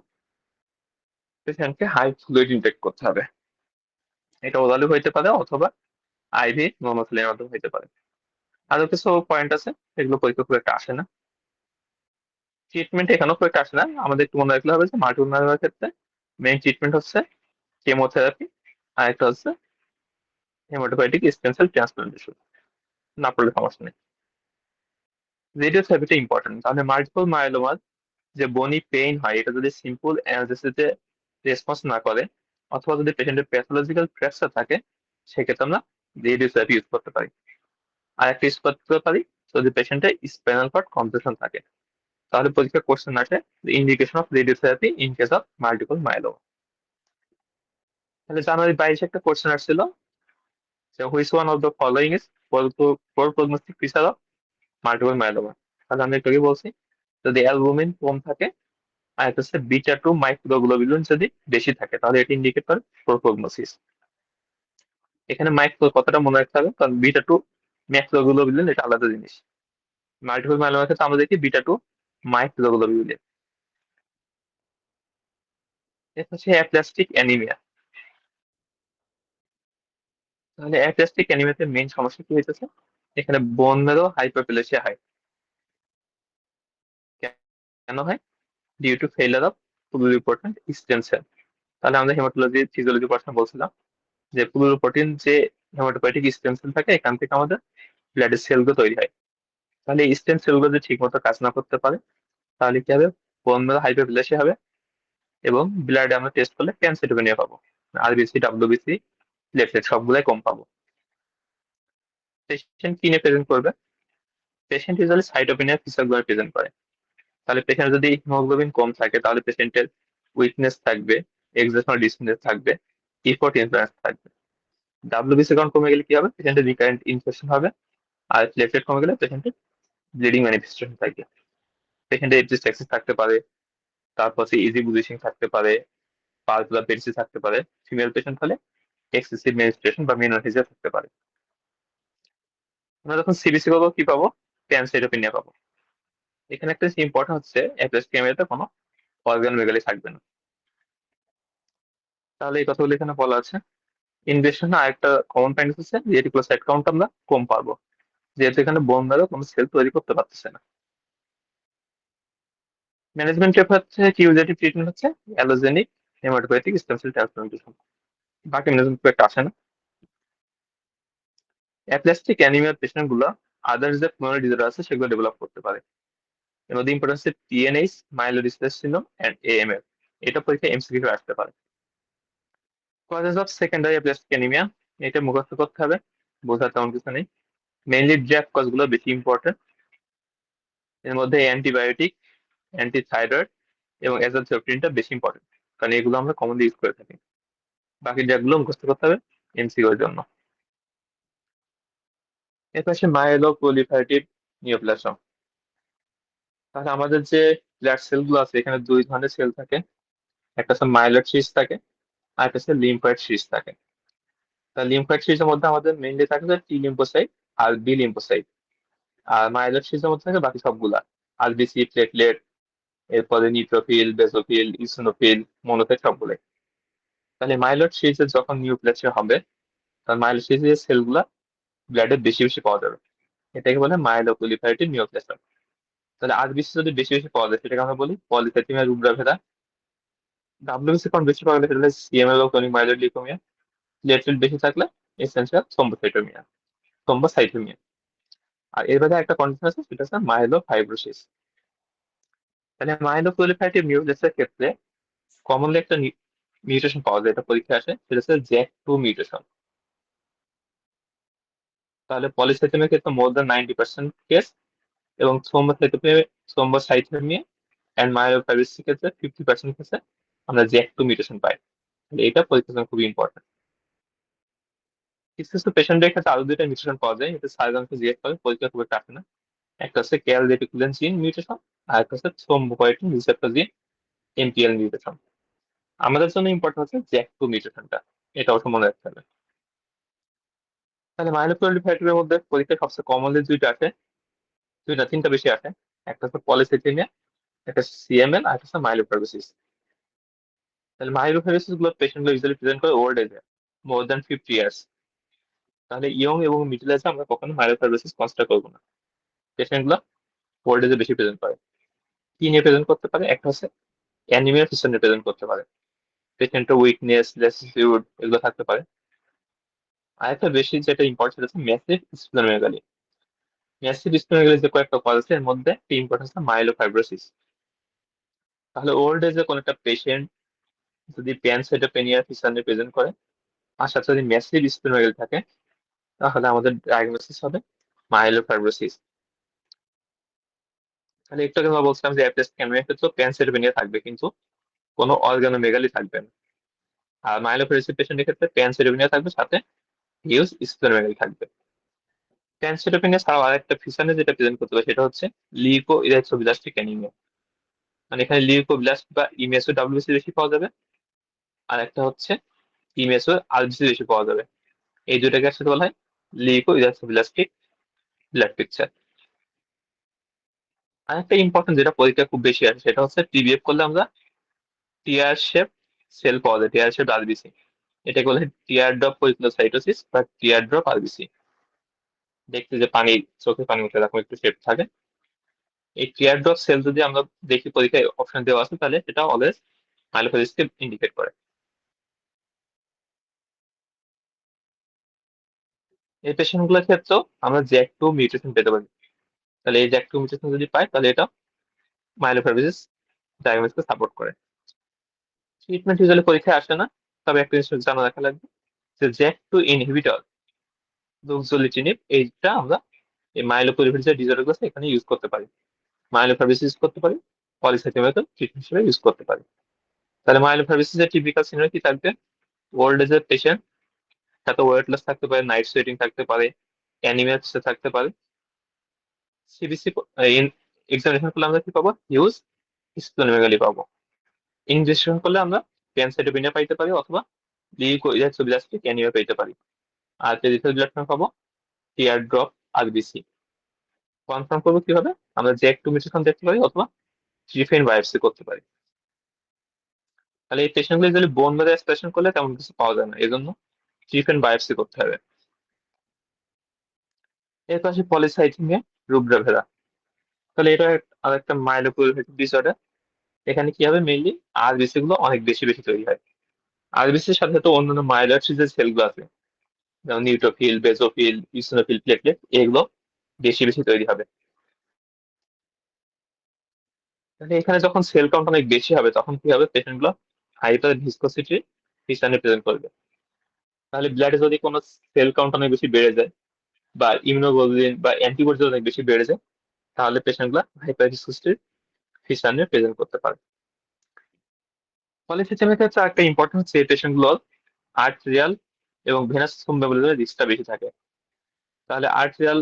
পেশেন্টকে হাই ফ্লুইড ইনটেক করতে হবে। এটা ওরালি হইতে পারে অথবা আইভি নর্মোথিলিনের মাধ্যমে হইতে পারে। আরো কিছু পয়েন্ট আছে এগুলো পরীক্ষা খুব একটা আসে না। ট্রিটমেন্ট এখানেও খুব একটা আসে না, আমাদের একটু মনে রাখলে হবে যে মাল্টিপল মাইলোমার ক্ষেত্রে মেইন ট্রিটমেন্ট হচ্ছে কেমোথেরাপি, আর একটা হচ্ছে হেমাটোপয়েটিক স্টেম সেল ট্রান্সপ্লান্টেশন। না পড়লে সমস্যা নেই। রেডিওথেরাপিটা ইম্পর্টেন্ট। তাহলে মাল্টিপল মাইলোমার যে বনি পেইন হয়, এটা যদি সিম্পল অ্যানালজেসিসে রেসপন্স না করে অথবা যদি পেশেন্টের প্যাথোলজিক্যাল ফ্র্যাকচার থাকে, সেক্ষেত্রে আমরা রেডিওথেরাপি ইউজ করতে পারি। আর একটা ইউজ করতে পারি যদি পেশেন্টের স্পাইনাল কর্ড কম্প্রেশন থাকে। তাহলে পরীক্ষা কোশ্চেন আসে indication of radiotherapy in case of multiple myeloma. তাহলে জানুয়ারি 22 একটা কোশ্চেন আসছিল যে which one of the following is prognostic feature of multiple myeloma. তাহলে আমি একটু আগে বলছি, যদি অ্যালবুমিন কম থাকে আর একটা হচ্ছে বিটা 2 মাইক্রোগ্লোবিউলিন যদি বেশি থাকে তাহলে এটি ইন্ডিকেট করে প্রোগনোসিস। এখানে মাইক্রো কথাটা মনে রাখতে হবে, কারণ বিটা 2 ম্যাক্রোগ্লোবিউলিন এটা আলাদা জিনিস। মাল্টিপল মাইলোমার ক্ষেত্রে আমরা দেখি বিটা 2 মাইক্রোগ্লোবিউলিন। এটা হচ্ছে অ্যাপ্লাস্টিক অ্যানিমিয়া। তাহলে অ্যাপ্লাস্টিক অ্যানিমিয়াতে মেইন সমস্যা কি হইতেছে, এখানে বোন মেরো হাইপারপ্লেসিয়া হয়। কেন হয়? Due to failure of pluripotent stem cell. তাহলে আমরা হেমাটোলজি ফিজিওলজি পড়াশোনা বলছিলাম যে প্লুরিপোটেন যে হেমাটোপয়েটিক স্টেম সেল থাকে এখান থেকে আমাদের ব্লাডের সেলগুলো তৈরি হয়। তাহলে এই স্টেম সেলগুলো যদি ঠিক মতো কাজ না করতে পারে তাহলে কি হবে, বোন মেরো হাইপারপ্লেসিয়া হবে এবং ব্লাডে আমরা টেস্ট করলে প্যানসাইটোপেনিয়া পাবো, আরবিসি ডাব্লিউবিসি প্লেটলেট সবগুলাই কম পাবো। পেশেন্ট কি নিয়ে প্রেজেন্ট করবে? পেশেন্ট ইউজুয়ালি সাইটোপেনিয়া ফিচারগুলো প্রেজেন্ট করে। তাহলে পেশেন্ট যদি হিমোগ্লোবিন কম থাকে তাহলে পেশেন্টের উইকনেস থাকবে, এক্সেশনাল ডিসনেস থাকবে, ইফোর্ট ইনফ্লুয়েন্স থাকবে। ডাব্লিউবিসি কাউন্ট কমে গেলে কি হবে, পেশেন্টের রিকারেন্ট ইনফেকশন হবে। আর প্লেটলেট কমে গেলে পেশেন্টের ব্লিডিং ম্যানিফেস্টেশন থাকবে। পেশেন্টের এপিস্ট্যাক্সিস থাকতে পারে, তারপর ইজি বুলিশিং থাকতে পারে, পালপুলার পেরিসিস থাকতে পারে। ফিমেল পেশেন্ট হলে এক্সেসিভ মেনস্ট্রুয়েশন বা মেনোরেজিয়া থাকতে পারে। আমরা যখন সিবিসি পাবো কি পাবো, প্যানসাইটোপেনিয়া পাবো। এখানে একটা ইম্পর্টেন্ট হচ্ছে অ্যাপ্লাস্টিয়ামিয়াতে কোনো অর্গান মেগালি থাকবে না। তাহলে এই কথাগুলো এখানে বলা আছে। ইনভেশন আরেকটা কমন পয়েন্ট হচ্ছে রেটিকুলোসাইট কাউন্ট আমরা কম পাবো, যেহেতু এখানে বোন ম্যারো কোনো সেল তৈরি করতে পারতেছে না। ম্যানেজমেন্ট হচ্ছে কিউরেটিভ ট্রিটমেন্ট হচ্ছে allogeneic haematopoietic stem cell transplantation. বাকি ম্যানেজমেন্ট খুব একটা আসে না। অ্যাপ্লাস্টিক অ্যানিমিয়ার পেশেন্ট গুলো আদার্স যে পুরোনো ডিজঅর্ডার আছে সেগুলো ডেভেলপ করতে পারে। এর মধ্যে ইম্পর্টেন্স হচ্ছে টিএনএইচ, মাইলোডিসপ্লেসিয়া সিনড্রোম এন্ড এএমএল। এটা পরীক্ষায় এমসিকিউ আসতে পারে। Causes of secondary aplastic anaemia, এটা মুখস্থ করতে হবে, বোঝার তেমন কিছু নেই। মেইনলি ড্রাগ কজ গুলো বেশি ইম্পর্টেন্ট। এর মধ্যে অ্যান্টিবায়োটিক, অ্যান্টিথাইরয়েড এবং অ্যাজাথিওপ্রিনটা বেশি ইম্পর্টেন্ট, কারণ এগুলো আমরা কমনলি ইউজ করে থাকি। বাকি ড্রাগগুলো মুখস্থ করতে হবে এমসিকিউ এর জন্য। এর পাশে মাইলো প্রলিফারেটিভ নিওপ্লাসম। তাহলে আমাদের যে ব্লাড সেল গুলো আছে এখানে দুই ধরনের সেল থাকে, একটা হচ্ছে মাইলয়েড সিস থাকে আর একটা হচ্ছে লিম্ফয়েড সিস থাকে। তা লিম্ফয়েড সিসের মধ্যে আমাদের মেইনলি থাকে টি লিম্ফোসাইট আর বি লিম্ফোসাইট। আর মাইলয়েড সিসের মধ্যে থাকে বাকি সবগুলা, আরবিসি, প্লেটলেট, এরপরে নিউট্রোফিল, বেসোফিল, ইসোনোফিল, মনোসাইট সবগুলাই। তাহলে মাইলয়েড সিসে যখন নিউপ্লাসিয়া হবে তখন মাইলয়েড সিসের সেলগুলা ব্লাডে বেশি বেশি পাওয়া যাবে, এটাকে বলে মাইলোপ্রলিফারেটিভ নিউপ্লাসম। তাহলে আরবিসি যদি বেশি বেশি পাওয়া যায় সেটাকে আমরা বলি পলিসাইথেমিয়া রুব্রাভেরা। ডাব্লিউবিসি কারণ বেশি পাওয়া গেলে সেটা হলে সিএমএল ও ক্রনিক মাইলয়েড লিউকেমিয়া। প্লেটলেট বেশি থাকলে এসেনশিয়াল থ্রম্বোসাইটোমিয়া, থ্রম্বোসাইটোমিয়া। আর এর বাদে একটা কন্ডিশন আছে সেটা হচ্ছে মাইলোফাইব্রোসিস। তাহলে মাইলোপ্রলিফারেটিভ নিউপ্লাসের ক্ষেত্রে কমনলি একটা মিউটেশন পাওয়া যায়, এটা পরীক্ষা আসে, সেটা হচ্ছে জ্যাক 2 মিউটেশন। তাহলে পলিসাইথেমিয়ার ক্ষেত্রে মোর দ্যান 90% কেস, এবং থ্রম্বোসাইথেমিয়া এন্ড মায়োফাইব্রোসিসের ক্ষেত্রে 50% কেসে আমরা জ্যাক 2 মিউটেশন পাই। তাহলে এটা পরীক্ষার জন্য খুবই ইম্পর্টেন্ট। কিছু কিছু পেশেন্টের ক্ষেত্রে আরো দুইটা মিউটেশন পাওয়া যায়, এটা সার্জনকে জিজ্ঞেস করে, পরীক্ষা খুব একটা আসে না। একটা হচ্ছে ক্যাল রেটিকুলেন জিন মিউটেশন আর একটা হচ্ছে থ্রোম্বোপয়েটিন রিসেপ্টর জিন এমটিএল মিউটেশন। আমাদের জন্য ইম্পর্টেন্ট হচ্ছে জ্যাক 2 মিউটেশনটা, এটা অবশ্য মনে রাখতে হবে। তাহলে মাইলোপ্রলিফারেটিভের মধ্যে পরীক্ষা সবচেয়ে কমনলি দুইটা আসে, দুইটা তিনটা বেশি আসে। একটা হচ্ছে পলিসাইথেমিয়া, একটা সিএমএল আর একটা হচ্ছে মাইলোফাইব্রোসিস। তাহলে মাইলোফাইব্রোসিস গুলো পেশেন্ট গুলো ইউজুয়ালি প্রেজেন্ট করে ওল্ড এজে, মোর দ্যান 50 ইয়ার্স। তাহলে ইয়ং এবং মিডল এজে আমরা কখনো মাইলোফাইব্রোসিস কনসিডার করবো না। পেশেন্ট গুলো ওল্ড এজে বেশি প্রেজেন্ট করে। কি নিয়ে প্রেজেন্ট করতে পারে, একটা হচ্ছে অ্যানিমিয়া ফিচার নিয়ে প্রেজেন্ট করতে পারে, পেশেন্টের উইকনেস, ল্যাসিটিউড এগুলো থাকতে পারে। আর একটা বেশি যেটা ইম্পর্টেন্ট সেটা হচ্ছে ম্যাসিভ স্প্লেনোমেগালি। ম্যাসিভ স্প্লেনোমেগালি যে কয়েকটা কজ আছে এর মধ্যে ইম্পর্টেন্স হচ্ছে মাইলোফাইব্রোসিস। তাহলে ওল্ড এজে কোন একটা পেশেন্ট যদি প্যানসাইটোপেনিয়া ফিচার নিয়ে প্রেজেন্ট করে আর সাথে যদি ম্যাসিভ স্প্লেনোমেগালি থাকে তাহলে আমাদের ডায়াগনোসিস হবে মাইলোফাইব্রোসিস। তাহলে একটু আগে আমরা বলছিলাম যে অ্যাপেস ক্যামেরার ক্ষেত্রে প্যানসাইটোপেনিয়া থাকবে কিন্তু কোনো অর্গানোমেগালি থাকবে না। আর মাইলোফেরিসিস পেশেন্টের ক্ষেত্রে প্যানসিটোপিনিয়া থাকবে, সাথে হিউজ স্প্লেনোমেগালি থাকবে। প্যানসিটোপিনিয়া ছাড়াও আরেকটা ফিসানে যেটা প্রেজেন্ট করতে পারে সেটা হচ্ছে লিউকো ইরিথ্রোব্লাস্টিক অ্যানিমিয়া। মানে এখানে লিউকোব্লাস্ট বা ইমেসো ডাব্লিউসি বেশি পাওয়া যাবে, আর একটা হচ্ছে ইমেসো আরবিসি বেশি পাওয়া যাবে। এই দুটাকে একসাথে বলা হয় লিউকো ইরিথ্রোব্লাস্টিক ব্লাড পিকচার। আরেকটা ইম্পর্টেন্ট যেটা পরীক্ষা খুব বেশি আছে সেটা হচ্ছে টিবিএফ করলে আমরা টিয়ার শেপ সেল পাওয়া যায়, টিয়ার শেপ আরবিসি। এটাকে বলে টিয়ার ড্রপ পলিসাইটোসিস বা টিয়ার ড্রপ আরবিসি। দেখতে যে পানি, চোখে পানি উঠে এরকম একটু শেপ থাকে। এই টিয়ার ড্রপ সেল যদি আমরা দেখি পরীক্ষায় অপশন দেওয়া আছে, তাহলে এটা অলওয়েজ মাইলোফেরিসকে ইন্ডিকেট করে। এই পেশেন্ট গুলোর ক্ষেত্রেও আমরা জ্যাক টু মিউটেশন পেতে পারি। তাহলে এই জ্যাক টু মিউটেশন যদি পাই তাহলে এটা মাইলোফেরিস ডায়াগনোসিসকে সাপোর্ট করে। ট্রিটমেন্ট ইউজুয়ালি পরীক্ষায় আসে না, তবে একটা জিনিস জানা রাখা লাগবে যে জ্যাক টু ইনহিবিটর রুক্সোলিটিনিব এইটা আমরা এই মাইলোপলিফেরাইটিস ডিসঅর্ডার গুলো এখানে ইউজ করতে পারি, মাইলোফেরোসিস ইউজ করতে পারি, পলিসাইথেমিয়াকে ট্রিটমেন্ট হিসেবে ইউজ করতে পারি। তাহলে মাইলোফেরোসিস এর টিপিক্যাল সিনারি কি থাকবে? ওল্ড এজের পেশেন্ট, সাথে ওয়েট লস থাকতে পারে, নাইট সোয়েটিং থাকতে পারে, অ্যানিমিয়া থাকতে পারে। সিবিসি এক্সামিনেশন করলে আমরা কি পাবো? হিউজ স্প্লেনোমেগালি পাবো। ইনভেস্টিগেশন করলে আমরা প্যানসাইটোপিনিয়া পাইতে পারি, অথবা লিউকোরিয়াক্সোবিলাস্টিক অ্যানিমিয়া পেতে পারি। আর পেরিফেরাল ব্লাড পাবো টিয়ার ড্রপ আরবিসি। কনফার্ম করবো কিভাবে? আমরা জ্যাক টু মিউটেশন দেখতে পারি, অথবা ট্রিফেন বায়োপসি করতে পারি। তাহলে এই পেশেন্টগুলো যদি বোন মেরো এক্সপ্রেশন করলে তেমন কিছু পাওয়া যায় না, এই জন্য ট্রিফেন বায়োপসি করতে হবে। এর পাশে পলিসাইথেমিয়া রুব্রাভেরা। তাহলে এটা আর একটা মাইলোপলিফেটিক ডিসঅর্ডার। এখানে কি হবে? মেইনলি আরবিসি গুলো অনেক বেশি বেশি তৈরি হয়। আরবিসির সাথে তো অন্যান্য মাইলয়েড যে সেলগুলো আছে, যেমন নিউট্রোফিল, বেজোফিল, ইসিনোফিল, প্লেটলেট, এগুলো বেশি বেশি তৈরি হবে। তাহলে এখানে যখন সেল কাউন্ট অনেক বেশি হবে তখন কি হবে? পেশেন্ট গুলো হাইপার ভিসকোসিটি হিসাবে প্রেজেন্ট করবে। তাহলে ব্লাডে যদি কোনো সেল কাউন্ট অনেক বেশি বেড়ে যায়, বা ইমিউনোগ্লোবুলিন বা অ্যান্টিবডি অনেক বেশি বেড়ে যায়, তাহলে পেশেন্ট গুলা হাইপার ভিসকোসিটি হিসাবে প্রেজেন্ট করতে পারে। পলিসিস্টেমের ক্ষেত্রে একটা ইম্পর্টেন্ট হচ্ছে এই পেশেন্ট গুলোর আর্টেরিয়াল এবং ভেনাস থ্রোম্বোএমবোলিজমের রিস্কটা বেশি থাকে। তাহলে আর্টেরিয়াল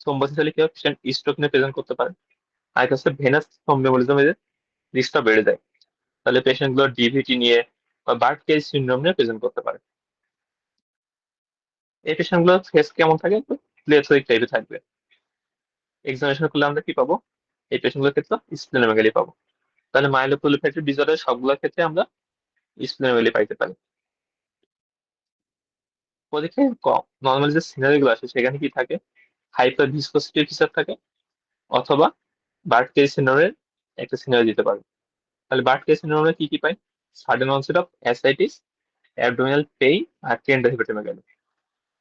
থ্রোম্বোসিস হলে কি হয়? পেশেন্ট স্ট্রোক নিয়ে প্রেজেন্ট করতে পারে। আর হচ্ছে ভেনাস থ্রোম্বোএমবোলিজমের রিস্কটা বেড়ে যায়। তাহলে পেশেন্ট গুলো ডিভিটি নিয়ে বা বার্ড কেজ সিনড্রোম নিয়ে প্রেজেন্ট করতে পারে। এই পেশেন্ট গুলোর ফেস কেমন থাকে? প্লেথরিক টাইপে থাকবে। এক্সামিনেশন করলে আমরা কি পাবো? এই পেশেন্ট গুলোর ক্ষেত্রে স্প্লেনোমেগালি পাবো। তাহলে মাইলোপ্রলিফেরেটিভ ডিসঅর্ডার সবগুলোর ক্ষেত্রে আমরা স্প্লেনোমেগালি পাইতে পারি। পরীক্ষায় নর্মালি যে সিনারি গুলো আসে সেখানে কি থাকে? হাইপার ভিসকোসিটি ফিচার থাকে, অথবা বার্ড কেজ সিনড্রোমের একটা সিনারি দিতে পারে। তাহলে বার্ড কেজ সিনড্রোমে কি কি পাই? Sudden onset of ascites, abdominal pain, আর টেন্ডার হিপোটেমেগালি।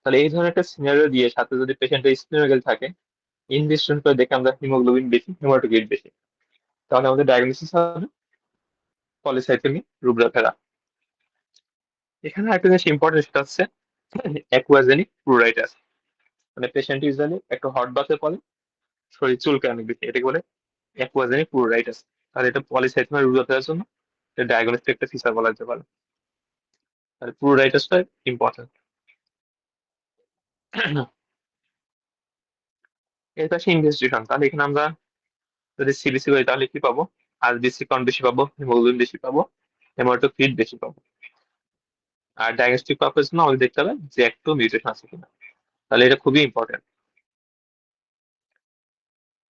তাহলে এই ধরনের একটা সিনারিও দিয়ে সাথে যদি পেশেন্টের স্প্লেনোমেগালি থাকে, ইনভেস্টিগেশন করে দেখে আমরা হিমোগ্লোবিন বেশি, হিমাটোক্রিট বেশি, তাহলে আমাদের ডায়াগনোসিস হবে পলিসাইথেমি রুব্রাফেরা। এখানে একটা জিনিস ইম্পর্টেন্ট, সেটা হচ্ছে অ্যাকুয়াজেনিক প্লুরাইটাস। মানে পেশেন্ট ইউজুয়ালি একটা হট বাথে পড়ে, শরীর চুলকায় অনেক বেশি, এটাকে বলে অ্যাকুয়াজেনিক প্লুরাইটাস। তাহলে এটা পলিসাইথেমি রুব্রাফেরার জন্য ডায়াগনস্টিক একটা ফিচার বলা যেতে পারে। তাহলে প্লুরাইটাসটা ইম্পর্টেন্ট। এর পাশে ইনভেস্টিগেশন, তাহলে এখানে আমরা যদি সিবিসি করি তাহলে কি পাবো? আরবিসি কাউন্ট বেশি পাবো, হিমোগ্লোবিন বেশি পাবো, হেমাটোক্রিট বেশি পাবো। আর ডায়াগনস্টিক পারপাস জন্য আমাদের দেখতে হবে যে একটু মিউটেশন আছে কিনা। তাহলে এটা খুবই ইম্পর্টেন্ট।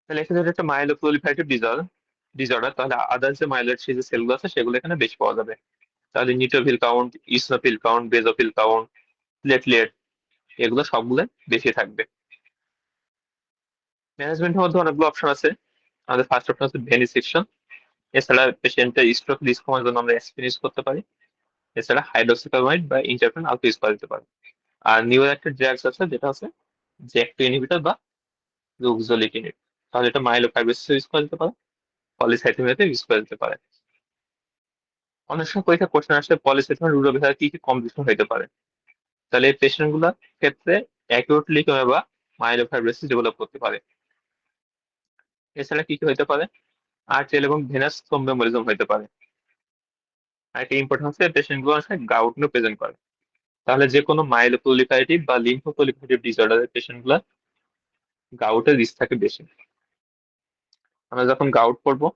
তাহলে এখানে যদি একটা মাইলোপ্রলিফেরেটিভ ডিসঅর্ডার, তাহলে আদার্স যে মাইলয়েড যে সেলগুলো আছে সেগুলো এখানে বেশি পাওয়া যাবে। তাহলে neutrophil count, eosinophil count, basophil count, platelet, এগুলো সবগুলো বেশি থাকবে। ম্যানেজমেন্টের মধ্যে অনেকগুলো অপশন আছে। আমাদের ফার্স্ট অপশন হচ্ছে ভেনিসেকশন। এছাড়া পেশেন্টের স্ট্রোক রিস্ক কমানোর জন্য আমরা অ্যাসপিরিন ইউজ করতে পারি। এছাড়া হাইড্রোক্সিক্লোরাইড বা ইন্টারফেরন আলফা ইউজ করা যেতে পারে। আর নিউ একটা ড্রাগস আছে যেটা হচ্ছে জ্যাক টু ইনহিবিটর বা রুক্সোলিটিনিব। তাহলে এটা মাইলোফাইব্রোসিস ইউজ করা যেতে পারে, পলিসাইথেমিয়াতে ইউজ করা যেতে পারে। অনেক সময় পরীক্ষা কোশ্চেন আসলে পলিসাইথেমিয়া রুব্রাফেরা কি কি কমপ্লিকেশন হতে পারে। তাহলে এই পেশেন্ট গুলোর ক্ষেত্রে অ্যাকিউট লিউকেমিয়া বা মাইলোফাইব্রোসিস ডেভেলপ করতে পারে। এছাড়া কি কি হতে পারে? আর্টেরিয়াল এবং ভেনাস থ্রোম্বোএমবোলিজম হতে পারে। আর একটা ইম্পর্টেন্ট হচ্ছে পেশেন্ট গুলো অনেক গাউট নিয়ে প্রেজেন্ট করে। তাহলে যে কোনো মাইলোপ্রলিফারেটিভ বা লিম্ফোপ্রলিফারেটিভ ডিসঅর্ডারের পেশেন্ট গুলা গাউটের রিস্ক থাকে বেশি। আমরা যখন গাউট করবো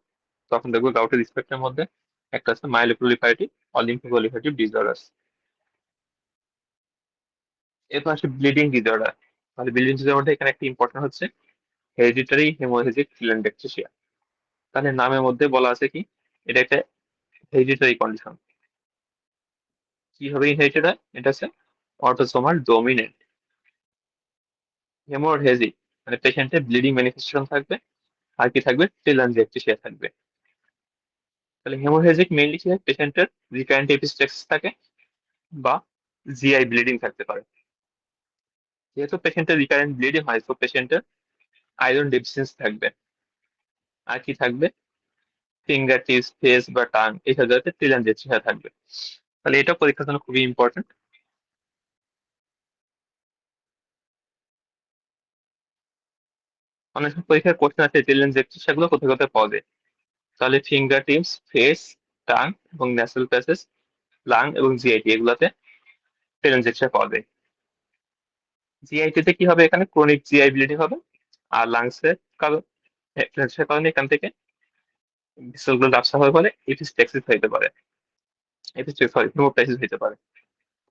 তখন দেখবো গাউটের রিস্কের মধ্যে একটা আছে মাইলোপ্রলিফারেটিভ or লিম্ফোপ্রলিফারেটিভ ডিসঅর্ডার। এরপর আসে ব্লিডিং ডিসঅর্ডার। তাহলে ব্লিডিং ডিসঅর্ডার এখানে একটা ইম্পর্টেন্ট হচ্ছে হেরিডিটারি হেমোরেজিক টেলানজাক্টেশিয়া। তাহলে নামের মধ্যে বলা আছে কি এটা একটা হেরিডিটারি কন্ডিশন। কিভাবে ইনহেরিটেড হয়? এটা হচ্ছে অটোসোমাল ডোমিনেন্ট হেমোরেজিক, মানে পেশেন্টের ব্লিডিং ম্যানিফেস্টেশন থাকবে, আর কি থাকবে টেলানজাক্টেশিয়া থাকবে। তাহলে হেমোরেজিক মেইনলি কি হয়, পেশেন্টের রিকারেন্ট এপিস্টেক্সিস থাকে বা জিআই ব্লিডিং থাকতে পারে। যেহেতু পেশেন্টের রিকারেন্ট ব্লিডিং হয় তো পেশেন্টের আয়রন ডেফিসিয়েন্সি থাকবে, আর কি থাকবে ফিঙ্গার টিপস ফেস বা টাং এইসব জায়গাতে টেলানজাক্টেশিয়া থাকবে। তাহলে এটা পরীক্ষার জন্য খুবই ইম্পর্টেন্ট। অনেক সময় পরীক্ষার কোশ্চেন আছে টেলানজাক্টেশিয়া গুলো কোথায় কোথায় পাওয়া যায়। তাহলে ফিঙ্গার টিপস ফেস টাং এবং ন্যাসাল প্যাসেজ লাং এবং জিআইটি এগুলাতে টেলানজাক্টেশিয়া পাওয়া যায়। জিআইটি তে কি হবে, এখানে ক্রনিক জিআই ব্লিডিং হবে। আর লাংসের কারণ টেলানজাক্টেশিয়ার কারণে এখান থেকে ভেসেলগুলো ব্যবসা হয়ে পড়ে এপিস্টেক্সিস হইতে পারে, সরি হেমোপ্টাইসিস হইতে পারে।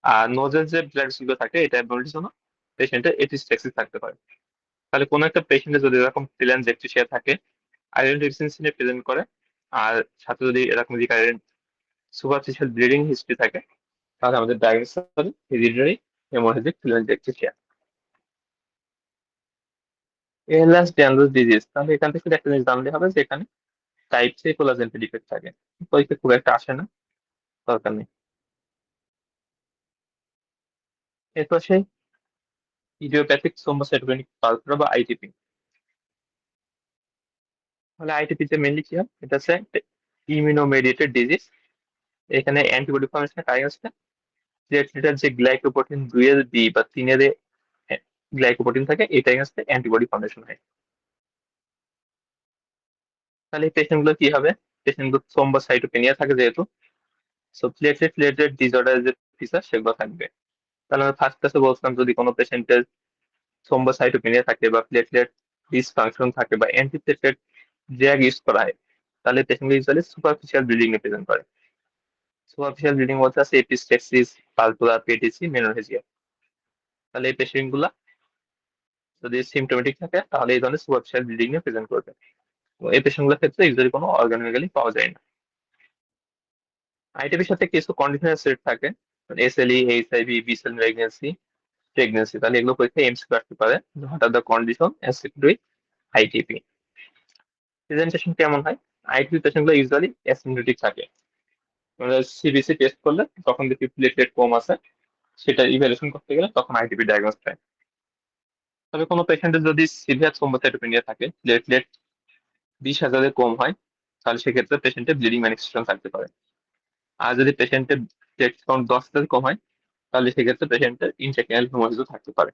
আর নোজের যে ব্লাড গুলো থাকে এটা অ্যাবনর্মালিটির জন্য পেশেন্টের এপিস্টেক্সিস থাকতে পারে। তাহলে কোনো একটা পেশেন্টের যদি এরকম টেলানজাক্টেশিয়া থাকে, আয়রন ডেফিসিয়েন্সি নিয়ে প্রেজেন্ট করে, আর সাথে যদি এরকম রিকারেন্ট সুপারফিশিয়াল ব্লিডিং হিস্ট্রি থাকে, তাহলে আমাদের ডায়াগনোসিস হবে হেরিডিটারি হেমোরেজিক টেলানজাক্টেশিয়া। এএলএস ড্যানরোজ ডিজিজ। তাহলে এখান থেকে শুধু একটা জিনিস জানলে হবে যে এখানে টাইপ সি কোলাজেন ডিফেক্ট থাকে, পরীক্ষা খুব একটা আসে না, দরকার নেই। এরপর সেই ইডিওপ্যাথিক থ্রোম্বোসাইটোপেনিক পালসিটি বা আইটিপি। তাহলে আইটিপি তে মেনলি কি হয়, এটা হচ্ছে ইমিউনো মেডিয়েটেড ডিজিজ। এখানে অ্যান্টিবডি ফর্মেশনের কারণ হচ্ছে প্লেটলেটের যে গ্লাইকোপ্রোটিন 2 এর বি বা 3 এর গ্লাইকোপ্রোটিন থাকে, এটাই হচ্ছে অ্যান্টিবডি ফর্মেশন হয়। তাহলে এই পেশেন্ট গুলো কি হবে, পেশেন্ট গুলো থ্রোম্বোসাইটোপেনিয়া থাকে যেহেতু, সো প্লেটলেট রিলেটেড ডিসঅর্ডার যে ফিচার সেগুলো থাকবে। তাহলে আমরা ফার্স্ট ক্লাসে বলছিলাম যদি কোনো পেশেন্টের থ্রোম্বোসাইটোপেনিয়া থাকে বা প্লেটলেট ডিসফাংশন থাকে বা অ্যান্টিপ্লেটলেট ড্রাগ ইউজ করা হয়, তাহলে patient usually superficial bleeding a present করে। সুপারফিশিয়াল ব্লিডিং মধ্যে আছে এপিস্টেক্সিস পালপুলা পেটিসি মেনোরেজিয়া। তাহলে এই পেশেন্ট গুলা যদি সিমটোমেটিক থাকে তাহলে এই ধরনের সুপারফিশিয়াল ব্লিডিং নিয়ে প্রেজেন্ট করবে। তো এই পেশেন্ট গুলোর ক্ষেত্রে ইউজুয়ালি কোনো অর্গানিক্যালি পাওয়া যায় না। আইটিপির সাথে কিছু কন্ডিশনাল সেট থাকে, SLE HIV B cell pregnancy pregnancy. তাহলে এগুলো পরীক্ষায় এমসিকিউ আসতে পারে, what are the condition associated with ITP. Presentation কেমন হয়, আইটিপি পেশেন্ট গুলো ইউজুয়ালি অ্যাসিম্পটোমেটিক থাকে। আমরা সিবিসি টেস্ট করলে তখন দেখি প্লেটলেট কম আছে, সেটা ইভ্যালুয়েশন করতে গেলে তখন আইটিপি ডায়াগনোস দেয়। তবে কোনো পেশেন্টের যদি সিভিয়ার থ্রোম্বোসাইটোপেনিয়া থাকে, প্লেটলেট 20,000-এর কম হয়, তাহলে সেক্ষেত্রে পেশেন্টের ব্লিডিং ম্যানিফেস্টেশন থাকতে পারে। আর যদি পেশেন্টের প্লেটলেট কাউন্ট 10,000 কম হয়, তাহলে সেক্ষেত্রে পেশেন্টের ইনট্রাক্রানিয়াল হেমোরেজিসও থাকতে পারে।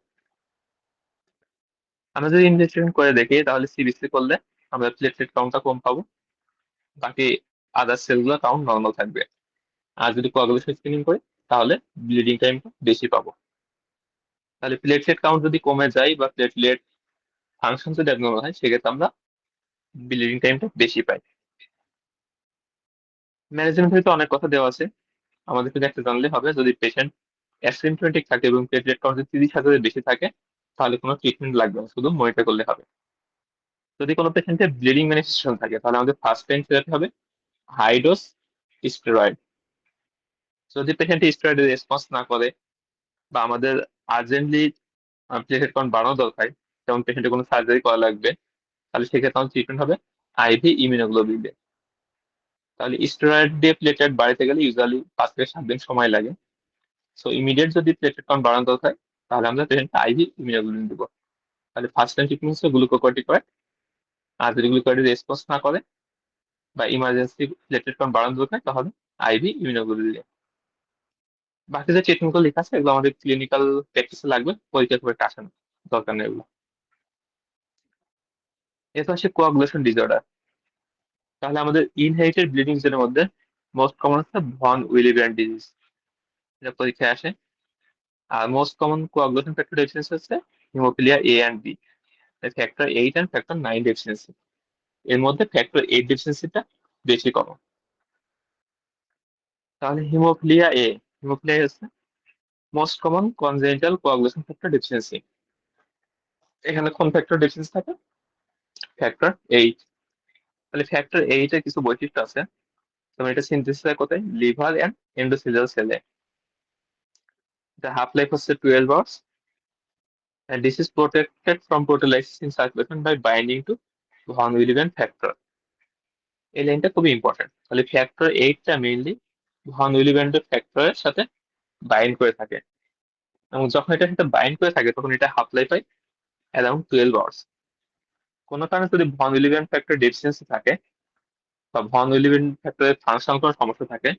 আমরা যদি ইনভেস্টিগেশন করে দেখি তাহলে সিবিসি করলে আমরা প্লেটলেট কাউন্টটা কম পাবো, বাকি আদার সেলগুলো কাউন্ট নর্মাল থাকবে। আর যদি কোয়াগুলেশন স্ক্রিনিং করি তাহলে ব্লিডিং টাইম বেশি পাবো। তাহলে প্লেটলেট কাউন্ট যদি কমে যায় বা প্লেটলেট ফাংশন যদি abnormal হয়, সেক্ষেত্রে আমরা ব্লিডিং টাইমটা বেশি পাই। ম্যানেজমেন্ট তো অনেক কথা দেওয়া আছে, আমাদের শুধু একটা জানলে হবে, যদি পেশেন্ট অ্যাসিমপ্টোমেটিক থাকে এবং প্লেটলেট কাউন্ট যদি 30,000-এর বেশি থাকে, তাহলে কোনো ট্রিটমেন্ট লাগবে না, শুধু মনিটর করলে হবে। যদি কোনো পেশেন্টের ব্লিডিং ম্যানিফেস্টেশন থাকে তাহলে আমাদের ফার্স্ট টাইম থেরাপি হবে হাই ডোজ স্টেরয়েড। যদি পেশেন্ট স্টেরয়েডের রেসপন্স না করে বা আমাদের আর্জেন্টলি প্লেটলেট কাউন্ট বাড়ানো দরকার, যেমন পেশেন্টের কোনো সার্জারি করা লাগবে, তাহলে সেক্ষেত্রে আমাদের ট্রিটমেন্ট হবে আইভি ইমিউনোগ্লোবিন দিয়ে। তাহলে স্টেরয়েড দিয়ে প্লেটলেট বাড়াতে গেলে ইউজুয়ালি 5 থেকে 7 দিন সময় লাগে। সো ইমিডিয়েট যদি প্লেটলেট কাউন্ট বাড়ানো দরকার, তাহলে আমরা পেশেন্টকে আইভি ইমিউনোগ্লোবিন দিব। তাহলে ফার্স্ট টাইম ট্রিটমেন্ট হচ্ছে গ্লুকোকর্টিকয়েড। আর যদি গ্লুকোকর্টিক রেসপন্স না করে বা ইমার্জেন্সি প্লেটলেট কাউন্ট বাড়ানো দরকার, তাহলে আইভি ইমিউনোগ্লোবিন দিয়ে। বাকি যে ট্রিটমেন্ট গুলো লেখা আছে এগুলো আমাদের ক্লিনিক্যাল প্র্যাকটিসে লাগবে, পরীক্ষা খুব একটা আসে না, দরকার নেই এগুলো। এরপর আসে কোয়াগুলেশন ডিসঅর্ডার। তাহলে আমাদের ইনহেরিটেড ব্লিডিং এর মধ্যে মোস্ট কমন হচ্ছে ভন উইলিব্যান্ড ডিজিজ, এটা পরীক্ষায় আসে। আর most common coagulation factor deficiency হচ্ছে haemophilia A and B, factor 8 and factor 9 deficiency. এর মধ্যে ফ্যাক্টর 8 ডেফিসিয়েন্সিটা বেশি কমন। তাহলে হিমোফিলিয়া এ হচ্ছে most common congenital coagulation factor deficiency. এখানে কোন ফ্যাক্টর ডেফিসিয়েন্সি থাকে? ফ্যাক্টর 8। তাহলে ফ্যাক্টর 8 এর কিছু বৈশিষ্ট্য আছে। যেমন এটা সিনথেসিস হয় কোথায়? লিভার এন্ড এন্ডোথেলিয়াল সেলে। The half-life হচ্ছে 12 hours, and this is protected from proteolysis in circulation by binding to von Willebrand factor. এই লাইনটা খুবই ইম্পর্টেন্ট। তাহলে ফ্যাক্টর 8টা মেইনলি ভন উইলিব্যান্ড ফ্যাক্টরের সাথে বাইন্ড করে থাকে, এবং যখন এটার সাথে বাইন্ড করে থাকে তখন এটা হাফ লাইফ হয় অ্যারাউন্ড 12 আওয়ার্স। কোনো কারণে যদি ভন উইলিব্যান্ড ফ্যাক্টর ডেফিসিয়েন্সি থাকে বা ভন উইলিব্যান্ড ফ্যাক্টরের ফাংশনাল কোনো সমস্যা থাকে,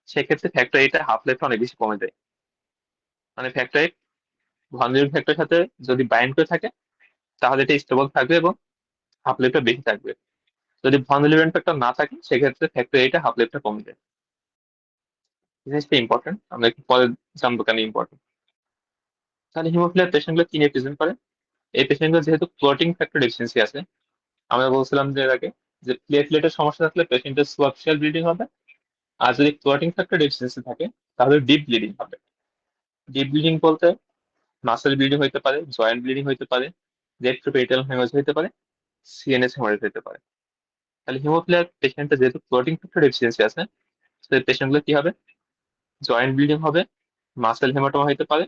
সেক্ষেত্রে ফ্যাক্টর 8 হাফ লাইফ অনেক বেশি কমে যায়। মানে ফ্যাক্টর 8 ভন উইলিব্যান্ড ফ্যাক্টরের সাথে যদি বাইন্ড করে থাকে তাহলে এটা স্টেবল থাকবে এবং হাফ লাইফটা বেশি থাকবে। যদি ভন উইলিব্যান্ড ফ্যাক্টর না থাকে সেক্ষেত্রে ফ্যাক্টর 8 হাফ লাইফটা কমে যায়। জিনিসটা ইম্পর্টেন্ট, আমরা একটু পরে জানবো কেন ইম্পর্টেন্ট। তাহলে হিমোফিলিয়ার পেশেন্ট গুলো কি নিয়ে প্রেজেন্ট করে? এই পেশেন্ট গুলো যেহেতু ক্লটিং ফ্যাক্টর ডেফিসিয়েন্সি আছে, আমরা বলছিলাম যে এর আগে যে প্লেটলেটের সমস্যা থাকলে পেশেন্টের সুপারফিশিয়াল ব্লিডিং হবে, আর যদি ক্লটিং ফ্যাক্টর ডেফিসিয়েন্সি থাকে তাহলে ডিপ ব্লিডিং হবে। ডিপ ব্লিডিং বলতে মাসেল ব্লিডিং হইতে পারে, জয়েন্ট ব্লিডিং হইতে পারে, রেট্রোপেরিটাল হেমারেজ হইতে পারে, সিএনএস হেমারেজ হইতে পারে। তাহলে হিমোফিলিয়ার পেশেন্টের যেহেতু ক্লটিং ফ্যাক্টর ডেফিসিয়েন্সি আছে, সেই পেশেন্ট গুলো কি হবে? জয়েন্ট ব্লিডিং হবে, মাসেল হেমাটোমা হইতে পারে।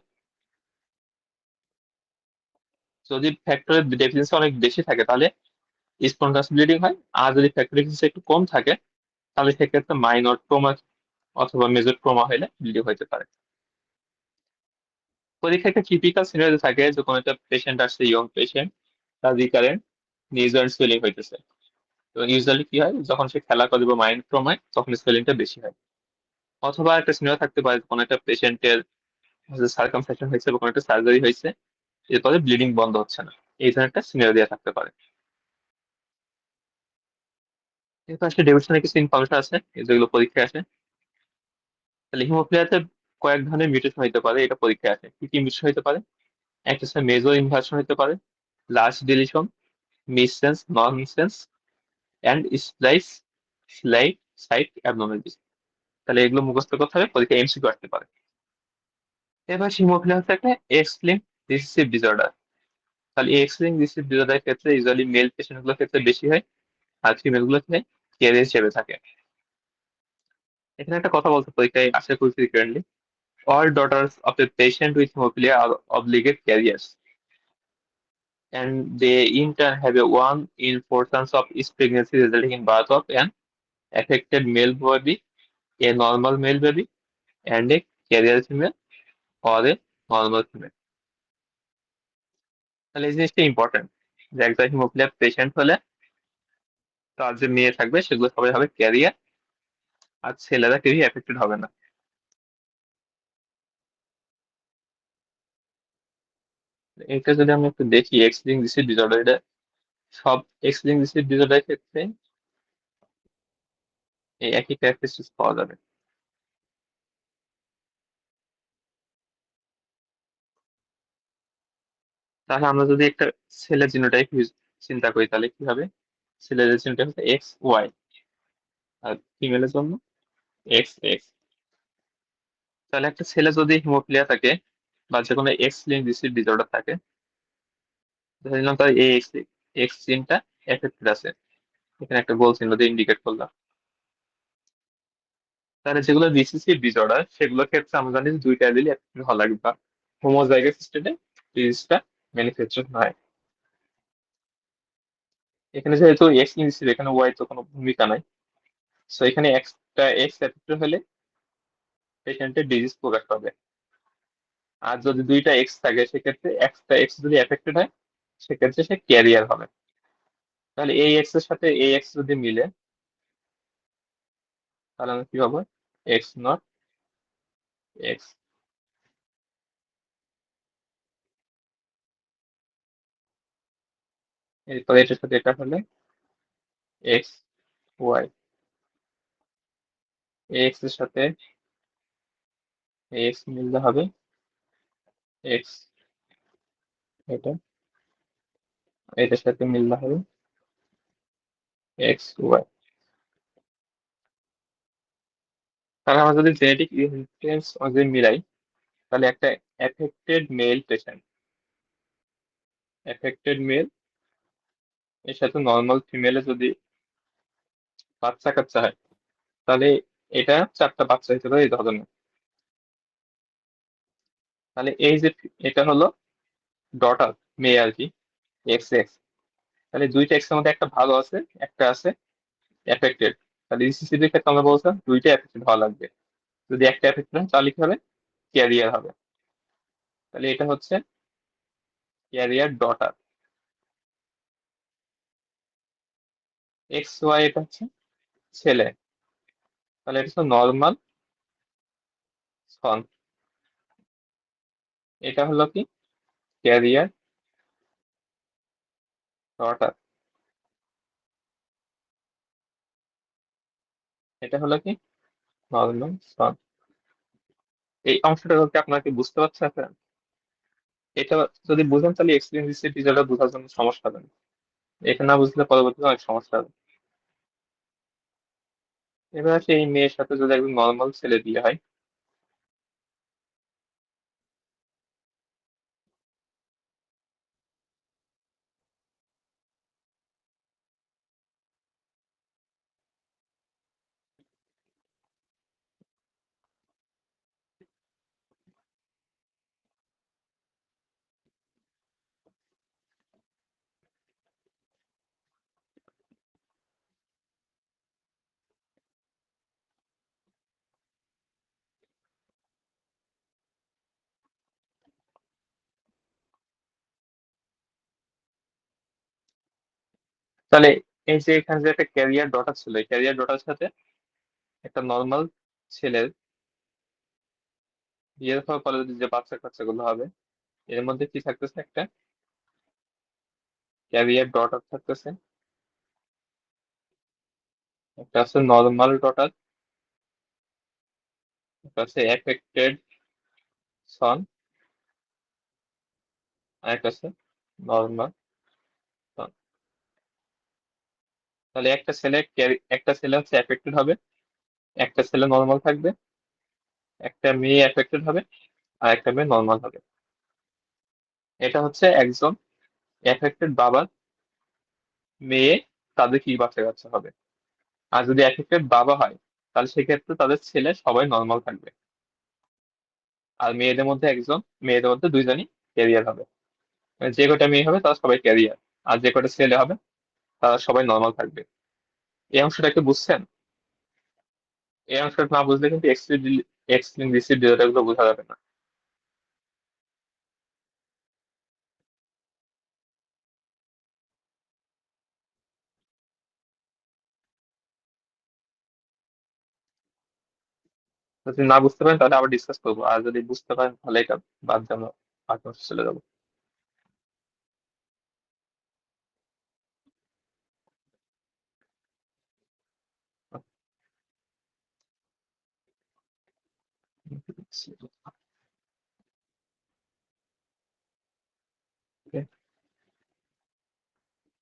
যদি ফ্যাক্টরের ডেফিসিয়েন্সি অনেক বেশি থাকে তাহলে স্পন্টাস ব্লিডিং হয়, আর যদি ফ্যাক্টর ডেফিসিয়েন্সি একটু কম থাকে তাহলে সেক্ষেত্রে মাইনর ট্রমা অথবা মেজর ট্রমা হলে ব্লিডিং হইতে পারে। পরীক্ষায় একটা টিপিক্যাল সিনারিও থাকে যে কোনো একটা পেশেন্ট আসছে, ইয়ং পেশেন্ট, তার রিকারেন্ট নিজ জয়েন্ট সুয়েলিং হইতেছে। তো ইউজুয়ালি কি হয়, যখন সে খেলা করে বা মাইন্ড ট্রমায় তখন সুয়েলিংটা বেশি হয়। অথবা একটা সিনারিও থাকতে পারে কোনো একটা পেশেন্টের সার্কামসিশন হয়েছে বা কোনো একটা সার্জারি হয়েছে, এরপরে ব্লিডিং বন্ধ হচ্ছে না, এই ধরনের একটা সিনারিও দেওয়া থাকতে পারে। এরপর আসলে ডেভিডসনের কিছু ইনফরমেশন আছে যেগুলো পরীক্ষায় আসে। তাহলে হিমোফিলিয়াতে কয়েক ধরনের মিউটেশন হইতে পারে, এটা পরীক্ষায় আসে। কি কি মিউটেশন হইতে পারে? একটা হচ্ছে মেজর ইনভার্সন হইতে পারে, large deletion, missense, nonsense, and splice slide site abnormalities. তাহলে এগুলো মুখস্থ করতে হবে, পরীক্ষায় এমসিকিউ আসতে পারে। এবার হিমোফিলিয়া হচ্ছে একটা এক্স লিঙ্ক রিসেসিভ ডিসঅর্ডার। তাহলে এই এক্স লিঙ্ক রিসেসিভ ডিসঅর্ডারের ক্ষেত্রে ইউজুয়ালি মেল পেশেন্ট গুলোর ক্ষেত্রে বেশি হয়, আর ফিমেল গুলো ক্ষেত্রে ক্যারিয়ার হিসেবে থাকে। এখানে একটা কথা বলতে পরীক্ষায় আসে খুব frequently, all daughters of a patient with hemophilia are obligate carriers, and they in turn have a 1 in 4 chance of each pregnancy resulting in birth of an affected male baby, a normal male baby, and a carrier female or a normal female. তাহলে এই জিনিসটা important যে একটা haemophilia patient হলে তার যে মেয়ে থাকবে সেগুলো সবাই হবে ক্যারিয়ার, আর ছেলেরা কেউই এফেক্টেড হবে না। এটা যদি আমরা একটু দেখি এক্স লিঙ্ক ডিসিজ ডিসঅর্ডার, এটা সব এক্স লিঙ্ক ডিসিজ ডিসঅর্ডারের ক্ষেত্রে এই একই ক্যারেক্টারিস্টিক্স পাওয়া যাবে। তাহলে আমরা যদি একটা ছেলের জিনোটাইপ চিন্তা করি তাহলে কি হবে? ছেলের জিনোটাইপ হচ্ছে এক্স ওয়াই, আর ফিমেলের জন্য এক্স এক্স। তাহলে একটা ছেলে যদি হিমোফিলিয়া থাকে বা যে কোনো এক্স লিঙ্ক ডিসিজ ডিসঅর্ডার থাকে, ধরে নিলাম তার এই এক্স এক্স জিনটা এফেক্টেড আছে, এখানে একটা গোল চিহ্ন দিয়ে ইন্ডিকেট করলাম। তাহলে যেগুলো রিসেসিভ ডিসঅর্ডার সেগুলোর ক্ষেত্রে আমরা জানি যে দুইটা অ্যালিল এফেক্টেড হওয়া লাগবে বা হোমোজাইগাস স্টেটে ডিজিজটা ম্যানিফেস্টেশন হয়। এখানে যেহেতু এক্স লিঙ্ক, এখানে ওয়াই তো কোনো ভূমিকা নাই, সো এখানে এক্সটা এক্স এফেক্টেড হলে পেশেন্টের ডিজিজ প্রকাশ পাবে। আর যদি দুইটা এক্স থাকে সেক্ষেত্রে একটা এক্স যদি এফেক্টেড হয় সেক্ষেত্রে সে ক্যারিয়ার হবে। তাহলে এই এক্স এর সাথে এই এক্স যদি মিলে তাহলে আমরা কি পাবো? X not x. এরপরে এটার সাথে এটা হলে এক্স ওয়াই। এক্স এর সাথে এক্স মিললে হবে এক্স, এটা এটার সাথে মিললে হবে এক্স ওয়াই। তাহলে আমরা যদি জেনেটিক ইনহেরিটেন্স যদি মিলাই, তাহলে একটা এফেক্টেড মেল এর সাথে নর্মাল ফিমেলে যদি বাচ্চা কাচ্চা হয়, তাহলে এটা 4টা বাচ্চা হতে পারে এই ধরনের। তাহলে এই যে এটা হলো ডটার, মেয়ে আর কি, এক্স এক্স। তাহলে দুইটা এক্স এর মধ্যে একটা ভালো আছে, একটা আছে এফেক্টেড। তাহলে রিসিসিভ এর ক্ষেত্রে আমরা বলছিলাম দুইটা এফেক্টেড হওয়া লাগবে। যদি একটা এফেক্টেড হয় তাহলে কি হবে, ক্যারিয়ার হবে। তাহলে এটা হচ্ছে ক্যারিয়ার ডটার। এক্স ওয়াই এটা হচ্ছে ছেলে, তাহলে এটা হচ্ছে নর্মাল সন। এটা হলো কি ক্যারিয়ার ডটার। এটা হলো কি নর্মাল সন। এই অংশটা হচ্ছে আপনার কি বুঝতে পারছেন আপনার? এটা যদি বুঝেন তাহলে এক্সপিরিয়েন্স টিচারটা বোঝার জন্য সমস্যা হবে না। এটা না বুঝলে পরবর্তীতে অনেক সমস্যা হবে। এবার আসে এই মেয়ের সাথে যদি একদম নর্মাল ছেলে বিয়ে হয়, তাহলে এই যে এখানে যে একটা ক্যারিয়ার ডটার ছিল, এই ক্যারিয়ার ডটার সাথে একটা নর্মাল ছেলের বিয়ের ফলে যদি যে বাচ্চা কাচ্চাগুলো হবে, এর মধ্যে কি থাকতেছে, একটা ক্যারিয়ার ডটার থাকতেছে, একটা আছে নর্মাল ডটার, একটা আছে এফেক্টেড সন, আর একটা আছে নর্মাল সন। তাহলে একটা ছেলে হচ্ছে এফেক্টেড হবে, একটা ছেলে নর্মাল থাকবে, একটা মেয়ে এফেক্টেড হবে, আর একটা মেয়ে নর্মাল হবে। এটা হচ্ছে একজন এফেক্টেড বাবার মেয়ে, তাদের কি বাচ্চা কাচ্চা হবে। আর যদি এফেক্টেড বাবা হয়, তাহলে সেক্ষেত্রে তাদের ছেলে সবাই নর্মাল থাকবে। আর মেয়েদের মধ্যে দুইজনই ক্যারিয়ার হবে। মানে যে কটা মেয়ে হবে তারা সবাই ক্যারিয়ার, আর যে কটা ছেলে হবে তারা সবাই নর্মাল থাকবে। এই অংশটা কি বুঝছেন? এই অংশটা না বুঝলে কিন্তু এক্সপ্লিসিট ডেটাগুলো বোঝা যাবে না। যদি না বুঝতে পারেন তাহলে আবার ডিসকাস করবো, আর যদি বুঝতে পারেন তাহলে এটা বাদ দিয়ে আমরা আর কোনো চলে যাবো।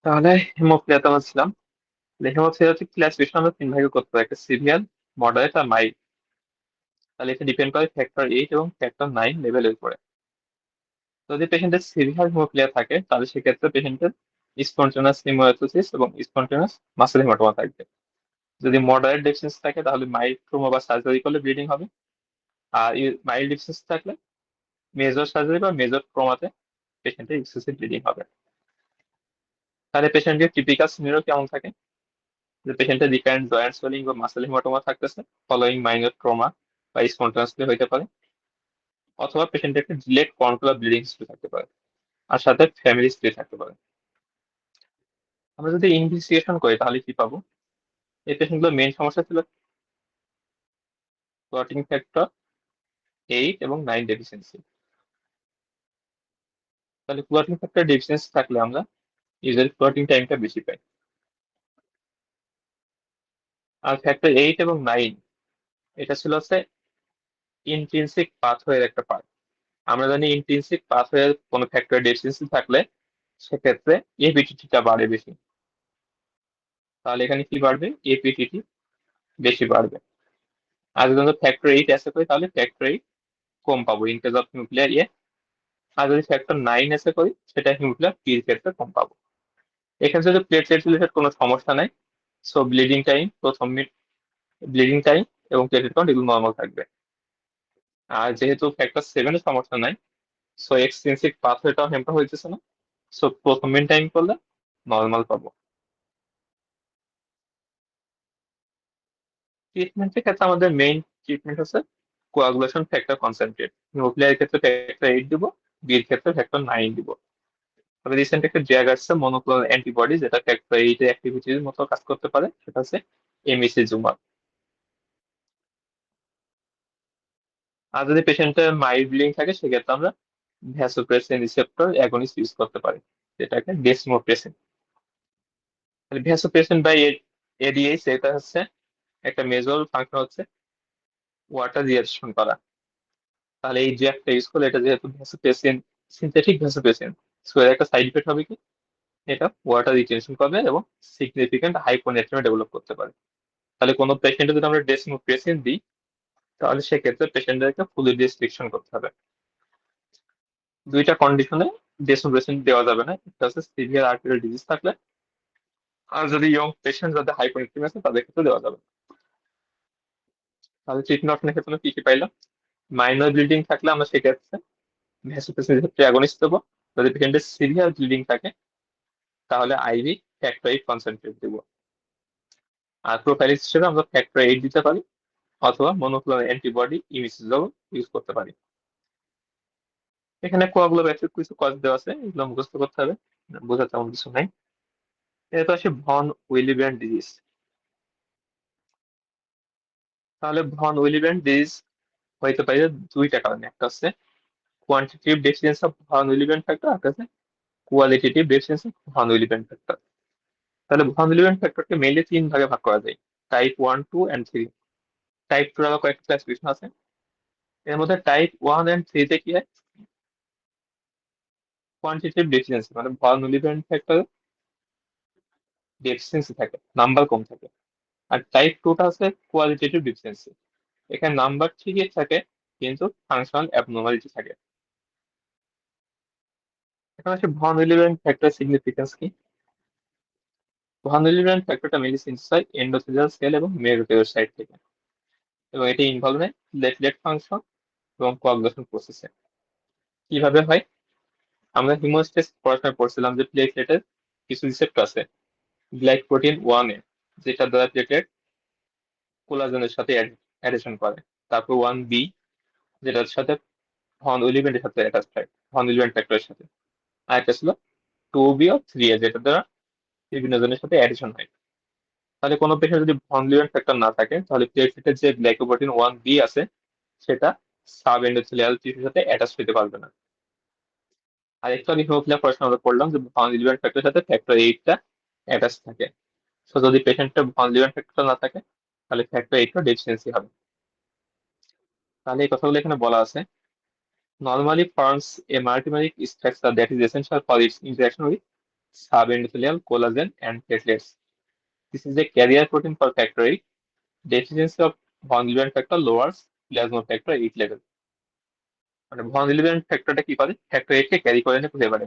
তাহলে হেমোফিলিয়াতে আমরা ছিলাম। হেমোফিলিয়া হচ্ছে ক্লাসিফিকেশন আমরা 3 ভাগে করতে পারি, একটা সিভিয়ার, মডারেট আর মাইল্ড। তাহলে এটা ডিপেন্ড করে ফ্যাক্টর 8 এবং ফ্যাক্টর 9 লেভেলের উপরে। যদি পেশেন্টের সিভিয়ার হিমোফিলিয়া থাকে তাহলে সেক্ষেত্রে পেশেন্টের স্পন্টেনাস নিউমোরাইথিস এবং স্পন্টেনাস মাসেল হিমাটোমা থাকবে। যদি মডারেট ডেফিসিয়েন্সি থাকে তাহলে মাইল্ড ট্রমা বা সার্জারি করলে ব্লিডিং হবে। আর মাইল্ড ডেফিসিয়েন্সি থাকলে মেজর সার্জারি বা মেজর ট্রমাতে পেশেন্টের এক্সেসিভ ব্লিডিং হবে। তাহলে পেশেন্টের টিপিক্যাল সিনারিও কেমন থাকে, যে পেশেন্টের রিকারেন্ট জয়েন্ট সোয়েলিং বা মাসেল হিমাটোমা থাকতেছে ফলোইং মাইনর ট্রমা বা স্পন্টেনাসলি হইতে পারে, অথবা পেশেন্টের একটা ডিলেড কন্ট্রোলার ব্লিডিং হিস্ট্রি থাকতে পারে, আর সাথে ফ্যামিলি হিস্ট্রি থাকতে পারে। আমরা যদি ইনভেস্টিগেশন করি তাহলে কি পাবো, এই পেশেন্টগুলোর মেইন সমস্যা ছিল ক্লটিং ফ্যাক্টর 8 এবং 9 ডেফিসিয়েন্সি। তাহলে ক্লটিং ফ্যাক্টর ডেফিসিয়েন্সি থাকলে আমরা ইউজুয়ালি ক্লটিং টাইমটা বেশি পাই। আর ফ্যাক্টর 8 এবং 9 এটা ছিল হচ্ছে ইন্ট্রিনসিক পাথওয়ের একটা পার্ট। আমরা জানি ইন্ট্রিনসিক পাথওয়ের কোনো ফ্যাক্টর ডেফিসিয়েন্সি থাকলে সেক্ষেত্রে এপিটিটিটা বাড়ে বেশি। তাহলে এখানে কি বাড়বে? এপিটিটি বেশি বাড়বে। আর যদি আমরা ফ্যাক্টর 8 অ্যাসে করি তাহলে ফ্যাক্টর 8 কম পাবো ইন কেস অফ নিউক্লিয়ার এ। আর যদি ফ্যাক্টর 9 অ্যাসে করি সেটা নিউক্লিয়ার পির ক্ষেত্রে কম পাবো। এখানে যদি প্লেটলেট রিলেটেড কোনো সমস্যা নাই, সো ব্লিডিং টাইম, প্রথম ব্লিডিং টাইম এবং প্লেটলেট কাউন্ট এগুলো নর্মাল থাকবে। আর যেহেতু ফ্যাক্টর 7 এর সমস্যা নাই, সো এক্সট্রিনসিক পাথওয়েটাও হ্যাম্পার হইতেছে না, সো প্রথম মেন টাইম করলে নর্মাল পাবো। ট্রিটমেন্টের ক্ষেত্রে আমাদের মেইন ট্রিটমেন্ট হচ্ছে কোয়াগুলেশন ফ্যাক্টর কনসেন্ট্রেট। নিউক্লিয়ার ক্ষেত্রে ফ্যাক্টর 8 দিব, বির ক্ষেত্রে ফ্যাক্টর 9 দিব। তবে রিসেন্ট একটা ড্রাগ আসছে মনোক্লোনাল অ্যান্টিবডি, যেটা ফ্যাক্টর 8 এর অ্যাক্টিভিটির মতো কাজ করতে পারে, সেটা হচ্ছে এমিসিজুমাব। আর যদি পেশেন্টের মাইল্ড ব্লিডিং থাকে সেক্ষেত্রে আমরা ভ্যাসোপ্রেসিন রিসেপ্টর অ্যাগনিস্ট ইউজ করতে পারি, যেটাকে ডেসমোপ্রেসিন। তাহলে ভ্যাসোপ্রেসিন বাই এডিএইচ এটা হচ্ছে একটা মেজর ফাংশন হচ্ছে ওয়াটার রিঅ্যাকশন করা। তাহলে এই যে একটা ইউজ করলে, এটা যেহেতু ভ্যাসোপ্রেসিন, সিনথেটিক ভ্যাসোপ্রেসিন, সো এর একটা সাইড ইফেক্ট হবে কি, এটা ওয়াটার রিটেনশন করবে এবং সিগনিফিকেন্ট হাইপোনেট্রিয়া ডেভেলপ করতে পারে। তাহলে কোনো পেশেন্টে যদি আমরা ডেসমোপ্রেসিন দিই তাহলে সেক্ষেত্রে পেশেন্টদেরকে ফ্লুইড রেস্ট্রিকশন করতে হবে। দুইটা কন্ডিশনে ডেসমোপ্রেসিন দেওয়া যাবে না, একটা হচ্ছে সিভিয়ার আর্টেরিয়াল ডিজিজ থাকলে, আর যদি ইয়ং পেশেন্ট যাদের হাইপোনেট্রিয়া আছে তাদের ক্ষেত্রে দেওয়া যাবে না। তাহলে ট্রিটমেন্ট অপশনের ক্ষেত্রে আমরা কি কি পাইলাম? মাইনর ব্লিডিং থাকলে আমরা সেক্ষেত্রে ভ্যাসোপ্রেসিনের ক্ষেত্রে অ্যাগনিস্ট দেবো। যদি পেশেন্টের সিভিয়ার ব্লিডিং থাকে তাহলে আইভি ফ্যাক্টর 8 কনসেন্ট্রেট দেবো। আর প্রোফাইলিক্স হিসেবে আমরা ফ্যাক্টর 8 দিতে পারি, অথবা মনোক্লোনাল অ্যান্টিবডি ইমিসিজল ইউজ করতে পারি। এখানে কোয়াগুলো ব্যাচের কিছু কজ দেওয়া আছে, এগুলো মুখস্থ করতে হবে, বোঝার তেমন কিছু নাই। এটা আসে ভন উইলিব্র্যান্ড ডিজিজ। তাহলে ভন উইলিব্র্যান্ড ডিজিজ হইতে পারে দুইটা কারণে, একটা হচ্ছে quantitative deficiency of von Willebrand factor, আর একটা হচ্ছে qualitative deficiency of von Willebrand factor. তাহলে ভন উইলিব্র্যান্ড ফ্যাক্টরকে মেইনলি তিন ভাগে ভাগ করা যায়, টাইপ 1, 2 এন্ড 3। টাইপ 2 আবার কয়েকটা ক্লাসিফিকেশন আছে। এর মধ্যে টাইপ 1 এন্ড 3 তে কি হয়, কোয়ান্টিটিভ ডেফিসিয়েন্সি মানে ভন উইলিব্র্যান্ড ফ্যাক্টর ডেফিসিয়েন্সি থাকে, নাম্বার কম থাকে। আর টাইপ 2টা হচ্ছে কোয়ালিটেটিভ ডেফিসিয়েন্সি, এখানে নাম্বার ঠিকই থাকে কিন্তু ফাংশনাল অ্যাবনর্মালিটি থাকে। এখন আসে ভন উইলিব্র্যান্ড ফ্যাক্টর সিগনিফিকেন্স কি। ভন উইলিব্র্যান্ড ফ্যাক্টরটা মেনলি সিনথেসাইজ হয় এন্ডোথেলিয়াল সেল এবং মেরোকেরোসাইট থেকে, এবং এটি ইনভলভ হয় প্লেটলেট ফাংশন এবং কোয়াগুলেশন প্রসেসে। কিভাবে হয়? আমরা হিমোস্ট্যাসিস পড়াশোনায় পড়ছিলাম যে প্লেটলেটের কিছু রিসেপ্টর আছে, গ্লাইকোপ্রোটিন 1 এ, যেটা দ্বারা প্লেটলেট কোলাজেনের সাথে অ্যাডিশন করে। তারপর 1 বি, যেটার সাথে ভন উইলিব্র্যান্ডের সাথে অ্যাটাচ হয়, ভন উইলিব্র্যান্ড ফ্যাক্টরের সাথে। আর একটা ছিল 2 বি ও 3 এ, যেটা দ্বারা বিভিন্ন জনের সাথে অ্যাডিশন হয়। তাহলে কোনো পেশেন্ট যদি ভন উইলিব্র্যান্ড ফ্যাক্টর না থাকে তাহলে প্লেটলেটের যে গ্লাইকোপ্রোটিন 1 বি আছে সেটা সাব এন্ডোথেলিয়াল টিস্যুর সাথে অ্যাটাচ হতে পারবে না। আর একটু আগে হিমোফিলিয়া পড়াশোনা আমরা করলাম যে ভন উইলিব্র্যান্ড ফ্যাক্টরের সাথে ফ্যাক্টর 8টা অ্যাটাচ থাকে। তো যদি পেশেন্টের ভন উইলিব্র্যান্ড ফ্যাক্টর না থাকে তাহলে ফ্যাক্টর 8টা ডেফিসিয়েন্সি হবে। তাহলে এই কথাগুলো এখানে বলা আছে, normally forms a multimeric structure that is essential for its interaction with subendothelial collagen and platelets. This is a carrier protein for factor 8. Deficiency of von Willebrand factor lowers plasma factor 8 level. মানে von উইলিব্র্যান্ড ফ্যাক্টরটা কি করে, factor 8 কে carry করে নিতে পারে।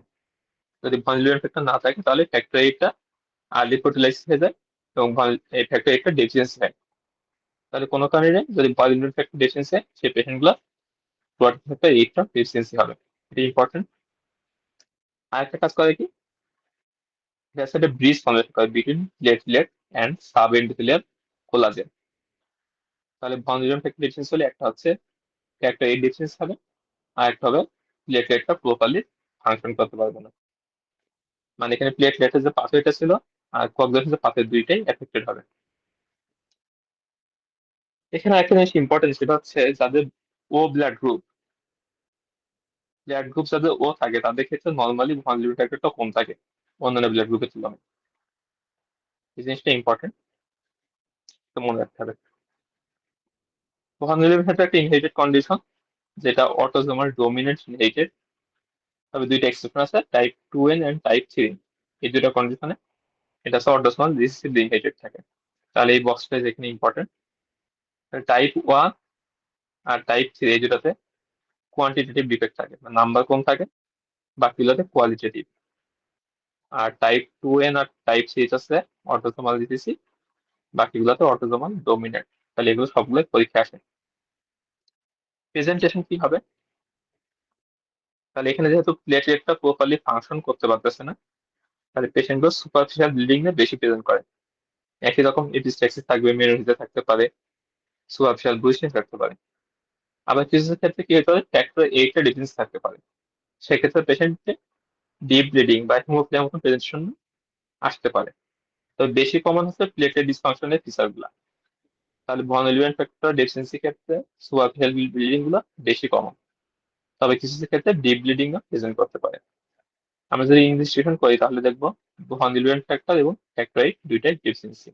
যদি von Willebrand factor না থাকে তাহলে ফ্যাক্টর 8টা আর্লি প্রোটোলাইসিস হয়ে যায় এবং এই ফ্যাক্টর 8টা ডেফিসিয়েন্সি হয়। তাহলে কোনো কারণে যদি ভন উইলিব্র্যান্ড ফ্যাক্টর ডেফিসিয়েন্সি হয় সেই পেশেন্ট গুলো ফ্যাক্টর 8টা ডেফিসিয়েন্সি হবে। এটা ইম্পর্টেন্ট। আরেকটা কাজ করে কি, There's a bridge formation between platelet and subendothelial collagen. তাহলে ভন উইলিয়ামস ফ্যাক্টর ডেফিসিয়েন্সি হলে একটা হচ্ছে ফ্যাক্টর 8 ডেফিসিয়েন্সি হবে, আর একটা হবে প্লেটলেটটা প্রপারলি ফাংশন করতে পারবে না। মানে এখানে প্লেটলেটের যে পাথওয়েটা ছিল আর কোয়াগুলেশনের যে পাথওয়ে দুইটাই এফেক্টেড হবে। এখানে একটা জিনিস ইম্পর্টেন্ট, সেটা হচ্ছে যাদের ও ব্লাড গ্রুপ যাদের ও থাকে তাদের ক্ষেত্রে নর্মালি ভন উইলিয়ামস ফ্যাক্টরটা কম থাকে অন্যান্য ব্লাড গ্রুপের তুলনায়। এই জিনিসটা ইম্পর্টেন্ট, তো মনে রাখতে হবে। ভন উইলিয়ামস ক্ষেত্রে একটা ইনহেরিটেড কন্ডিশন, যেটা অটোজোমাল ডোমিনেন্ট ইনহেরিটেড। তবে দুইটা এক্সেপশন আছে, টাইপ 2N এন্ড টাইপ 3। এই দুইটা কন্ডিশনে এটা হচ্ছে অটোজোমাল রিসেসিভ ইনহেরিটেড থাকে। তাহলে এই বক্সটা এখানে ইম্পর্টেন্ট। টাইপ 1 আর টাইপ 3 এই দুটাতে কোয়ান্টিটেটিভ ডিফেক্ট থাকে, নাম্বার কম থাকে, বাকিগুলোতে কোয়ালিটেটিভ। আর টাইপ 2N আর টাইপ 3 আছে অটোজোমাল রিসেসিভ, বাকিগুলোতে অটোজোমাল ডোমিনেন্ট। তাহলে এগুলো সবগুলো পরীক্ষা আসে। প্রেজেন্টেশন কি হবে? তাহলে এখানে যেহেতু প্লেটলেটটা প্রপারলি ফাংশন করতে পারতেছে না, তাহলে পেশেন্টগুলো সুপারফিশিয়াল ব্লিডিং এ বেশি প্রেজেন্ট করে। একই রকম এপিস্ট্যাক্সিস থাকবে, মেরুনিতে থাকতে পারে, সুপারফিশিয়াল ব্লিডিং থাকতে পারে। আবার কিছু কিছু ক্ষেত্রে কি হতে পারে, ফ্যাক্টর 8 এর ডিফারেন্স থাকতে পারে। সেক্ষেত্রে পেশেন্টে ডিপ ব্লিডিং বা হিমোফিলিয়ার মতন প্রেজেন্টেশন আসতে পারে। তবে বেশি কমন হচ্ছে প্লেটের ডিসফাংশনের ফিচার গুলা। তাহলে ভন এলিমেন্ট ফ্যাক্টর ডেফিসিয়েন্সি ক্ষেত্রে সুপারফিশিয়াল ব্লিডিং গুলো বেশি কমন। তবে কিছু কিছু ক্ষেত্রে ডিপ ব্লিডিং প্রেজেন্ট করতে পারে। আমরা যদি ইংলিশ ট্রিটমেন্ট করি তাহলে দেখবো ভন এলিমেন্ট ফ্যাক্টর এবং ফ্যাক্টর 8 দুইটাই ডেফিসিয়েন্সি।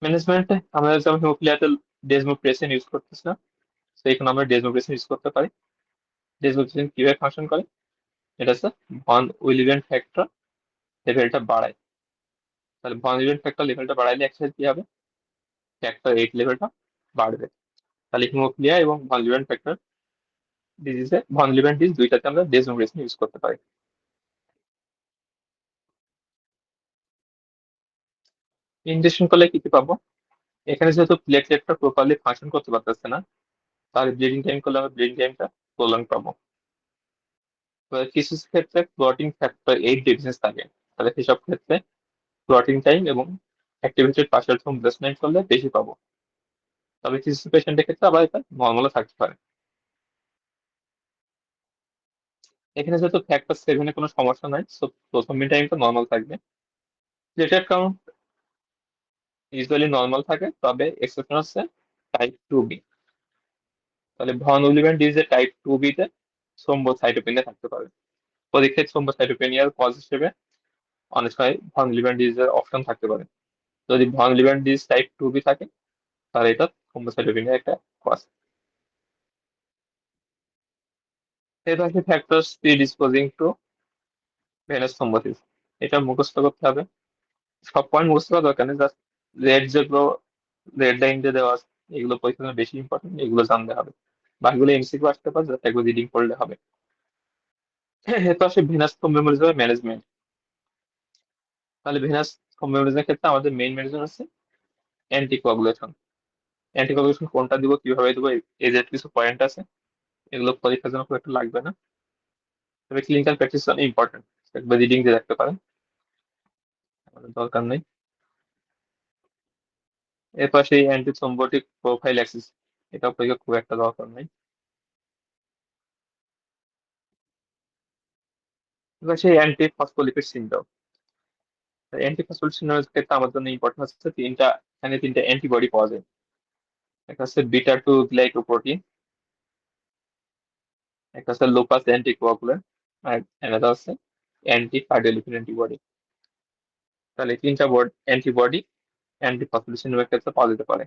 ম্যানেজমেন্টে আমরা যেমন হিমোফিলিয়াতে ডেজমোপ্রেসিন ইউজ করতেছি না, তো এখানে আমরা ডেজমোপ্রেসিন ইউজ করতে পারি। ডেজমোপ্রেসিন কিভাবে ফাংশন করে, এটা হচ্ছে ভন উইলিয়ান ফ্যাক্টর লেভেলটা বাড়ায়। তাহলে ভন উইলিয়ান ফ্যাক্টর লেভেলটা বাড়াইলে একসাথে কি হবে, ফ্যাক্টর 8 লেভেলটা বাড়বে। তাহলে হিমোফিলিয়া এবং ভন উইলিয়ান ফ্যাক্টর ডিজিজে, ভন উইলিয়ান ডিজিজ দুইটাতে আমরা ডেজমোপ্রেসিন ইউজ করতে পারি। ইনজেকশন করলে কি কি পাবো? এখানে যেহেতু প্লেটলেটটা প্রপারলি ফাংশন করতে পারতেছে না, তাহলে ব্লিডিং টাইম করলে আমরা ব্লিডিং টাইমটা প্রলং পাবো। এবার কিছু ক্ষেত্রে ক্লটিং ফ্যাক্টর 8 ডেফিসিয়েন্সি থাকে, তাহলে সেসব ক্ষেত্রে ক্লটিং টাইম এবং অ্যাক্টিভেটেড পার্শাল থ্রোম্বোপ্লাস্ট করলে বেশি পাবো। তবে কিছু পেশেন্টের ক্ষেত্রে আবার এটা নর্মালও থাকতে পারে। এখানে যেহেতু ফ্যাক্টর 7 কোনো সমস্যা নাই, সো প্রথম টাইমটা নর্মাল থাকবে। প্লেটলেট কাউন্ট ইউজুয়ালি নর্মাল থাকে, তবে এক্সেপশন হচ্ছে টাইপ 2B। তাহলে ভন উইলিয়ান ডিজিজের টাইপ 2B তে থ্রোম্বোসাইটোপেনিয়া থাকতে পারে। পরীক্ষায় থ্রোম্বোসাইটোপেনিয়ার কজ হিসেবে অনেক সময় ভন উইলিয়ান ডিজিজের অপশন থাকতে পারে। যদি ভন উইলিয়ান ডিজিজ টাইপ 2B থাকে, তাহলে এটা থ্রোম্বোসাইটোপেনিয়া একটা কজ। এরপর আছে factors predisposing to venous thrombosis. এটা মুখস্থ করতে হবে। সব পয়েন্ট মুখস্থ করা দরকার নেই, জাস্ট রেড যেগুলো রেড লাইন দিয়ে দেওয়া আছে এগুলো পরীক্ষার জন্য বেশি ইম্পর্টেন্ট, এগুলো জানতে হবে। বাকিগুলো এমসিকিউ আসতে পারে, জাস্ট একবার রিডিং করলে হবে। হ্যাঁ, এরপর আসে ভেনাস থ্রোম্বোএমবোলিজমের ম্যানেজমেন্ট। তাহলে ভেনাস থ্রোম্বোএমবোলিজমের ক্ষেত্রে আমাদের মেইন ম্যানেজমেন্ট আছে অ্যান্টিকোয়াগুলেশন। অ্যান্টিকোয়াগুলেশন কোনটা দিব, কিভাবে দিব, এই যে কিছু পয়েন্ট আছে, এগুলো পরীক্ষার জন্য খুব একটা লাগবে না। তবে ক্লিনিক্যাল প্র্যাকটিস অনেক ইম্পর্টেন্ট, একবার রিডিং দিয়ে রাখতে পারেন, আমাদের দরকার নেই। এরপর সেই অ্যান্টি থ্রোম্বোটিক প্রোফাইল অ্যাক্সিস, এটা পরীক্ষা খুব একটা দরকার নেই। এবার সেই anti phospholipid syndrome. Anti phospholipid সিন্ড্রোমের ক্ষেত্রে আমার জন্য ইম্পর্টেন্ট হচ্ছে তিনটা, এখানে তিনটা অ্যান্টিবডি পাওয়া যায়। একটা হচ্ছে বিটা 2 গ্লাইকোপ্রোটিন, একটা হচ্ছে লোপাস অ্যান্টিকোয়াগুলেন্ট, আর একটা হচ্ছে অ্যান্টি কার্ডিওলিপিড অ্যান্টিবডি। তাহলে এই তিনটা অ্যান্টিবডি অ্যান্টি ফসফোলিপিড সিন্ড্রোমের ক্ষেত্রে পাওয়া যেতে পারে।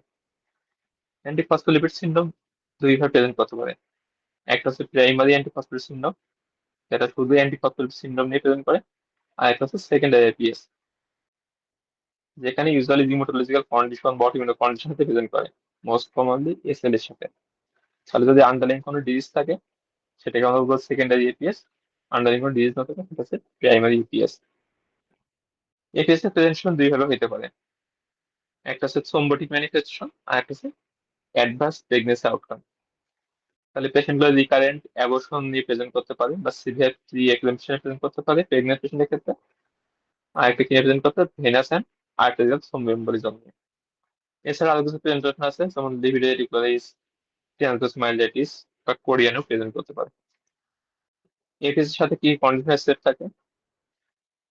অ্যান্টি ফসফোলিপিড সিন্ড্রোম দুইভাবে প্রেজেন্ট করতে পারে। একটা হচ্ছে প্রাইমারি অ্যান্টি ফসফোলিপিড সিন্ড্রোম, যেটা শুধু অ্যান্টি ফসফোলিপিড সিন্ড্রোম নিয়ে প্রেজেন্ট করে। আর একটা হচ্ছে সেকেন্ডারি এপিএস, যেখানে ইউজুয়ালি রিউমাটোলজিক্যাল কন্ডিশন বা অটোইমিউন কন্ডিশন সাথে প্রেজেন্ট করে, মোস্ট কমনলি এসএল এর সাথে। তাহলে যদি আন্ডারলাইন কোনো ডিজিজ থাকে, সেটাকে আমরা বলবো সেকেন্ডারি এপিএস। আন্ডারলাইন কোনো ডিজিজ না থাকে, সেটা হচ্ছে প্রাইমারি ইপিএস। এপিএস এর প্রেজেন্টেশন দুইভাবে হতে পারে, একটা হচ্ছে থ্রোম্বোটিক ম্যানিফেস্টেশন, আর একটা হচ্ছে অ্যাডভান্স প্রেগনেন্সি আউটকাম। তাহলে পেশেন্টগুলো রিকারেন্ট অ্যাবর্শন নিয়ে প্রেজেন্ট করতে পারে, বা সিভিয়ার প্রি এক্লাম্পশন প্রেজেন্ট করতে পারে প্রেগনেন্ট পেশেন্টের ক্ষেত্রে। আর একটা কি প্রেজেন্ট করতে পারে, ভেনাস অ্যান্ড আর্টেরিয়াল থ্রোম্বোএমবোলিজম নিয়ে। এছাড়া আরো কিছু প্রেজেন্টেশন আছে, যেমন লিভিড রেটিকুলারিস, টিয়ানোথোমাইলাইটিস বা কোরিয়ানও প্রেজেন্ট করতে পারে। এপিএস এর সাথে কি কন্ডিশনার সেট থাকে,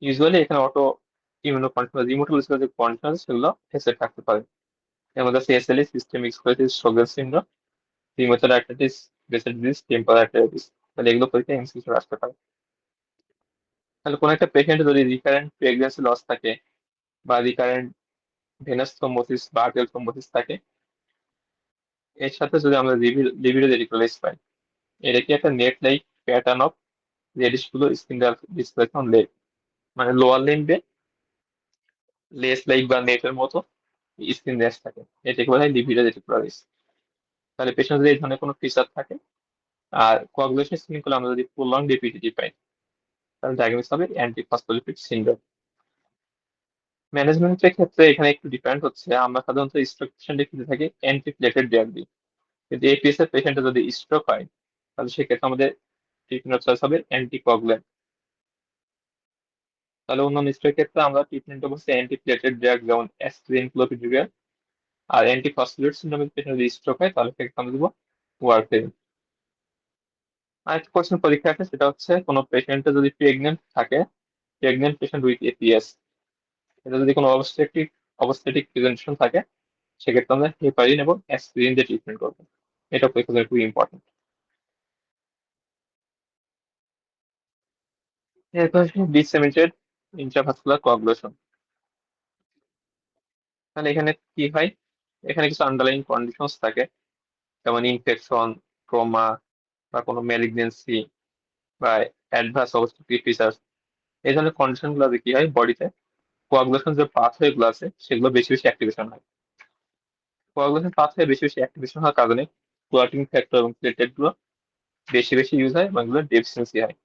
ইউজুয়ালি এখানে অটো ইমিউনো কন্ডিশনার রিমোটোলজিক্যাল যে কন্ডিশনার সেগুলো সেট থাকতে পারে। এর মধ্যে আছে SLE, systemic sclerosis, Sjogren's syndrome, rheumatoid arthritis, Behcet's disease, temporary arthritis. তাহলে এগুলো পরীক্ষা এমসিকিউ আসতে পারে। তাহলে কোনো একটা পেশেন্ট যদি রিকারেন্ট প্রেগনেন্সি লস থাকে, বা রিকারেন্ট ভেনাস থ্রোম্বোসিস বা আর্টেরিয়াল থ্রোম্বোসিস থাকে, এর সাথে যদি আমরা লিবিডো রেডিকুলাইস পাই, এটা কি একটা net like pattern of reddish গুলো স্কিন ডিসপ্লেস অন লেগ, মানে লোয়ার লিম্বে লেস লাইক বা নেটের মতো স্কিন র্যাশ থাকে, এটাকে বলা হয় লিবিডো রেডিকুলারিস। তাহলে পেশেন্ট যদি এই ধরনের কোনো ফিচার থাকে আর কোয়াগুলেশন স্ক্রিনিং করলে আমরা যদি প্রলং ডিপিটিটি পাই, তাহলে ডায়াগনোস হবে অ্যান্টিফসফোলিপিড সিনড্রোম। ম্যানেজমেন্টের ক্ষেত্রে এখানে একটু ডিফারেন্ট হচ্ছে, আমরা সাধারণত স্ট্রোক পেশেন্টে কিন্তু থাকি অ্যান্টিপ্লেটেড ড্রাগ দিই, কিন্তু এপিএস এর পেশেন্টে যদি স্ট্রোক হয় তাহলে সেক্ষেত্রে আমাদের ট্রিটমেন্ট চয়েস হবে অ্যান্টিকোয়াগুল্যান্ট। তাহলে অন্যান্য স্ট্রোকের ক্ষেত্রে আমরা ট্রিটমেন্ট অবশ্যই অ্যান্টিপ্লেটেড ড্রাগ যেমন অ্যাসপিরিন, ক্লোপিডোগ্রাম। আর অ্যান্টিফসফোলিপিড সিনড্রোমের পেশেন্ট যদি স্ট্রোক হয় তাহলে সেক্ষেত্রে আমরা দেবো ওয়ারফেরিন। আরেকটা কোশ্চেন পরীক্ষা আছে, সেটা হচ্ছে কোনো পেশেন্টে যদি প্রেগনেন্ট থাকে, প্রেগনেন্ট পেশেন্ট উইথ এপিএস, এটা যদি কোনো অবস্টেটিক প্রেজেন্টেশন থাকে, সেক্ষেত্রে আমরা হেপারিন এবং অ্যাসপিরিন দিয়ে ট্রিটমেন্ট করবো। এটা পরীক্ষার জন্য খুবই ইম্পর্টেন্ট। এরপর ডিসেমিনেটেড ইন্ট্রাভাস্কুলার কোয়াগুলেশন। তাহলে এখানে কি হয়, এখানে কিছু আন্ডারলাইন কন্ডিশনস থাকে, যেমন ইনফেকশন, ট্রমা, বা কোনো ম্যালিগনেন্সি, বা অ্যাডভার্স অবস্ট্রাকটিভ ফিচার। এই ধরনের কন্ডিশন গুলোতে কি হয়, বডিতে কোয়াগুলেশন যে পাথওয়ে গুলো আছে সেগুলো বেশি বেশি অ্যাক্টিভেশন হয়। কোয়াগুলেশন পাথওয়ে বেশি বেশি অ্যাক্টিভেশন হওয়ার কারণে ক্লটিং ফ্যাক্টর এবং প্লেটলেট গুলো বেশি বেশি ইউজ হয় এবং এগুলো ডেফিসিয়েন্সি হয়।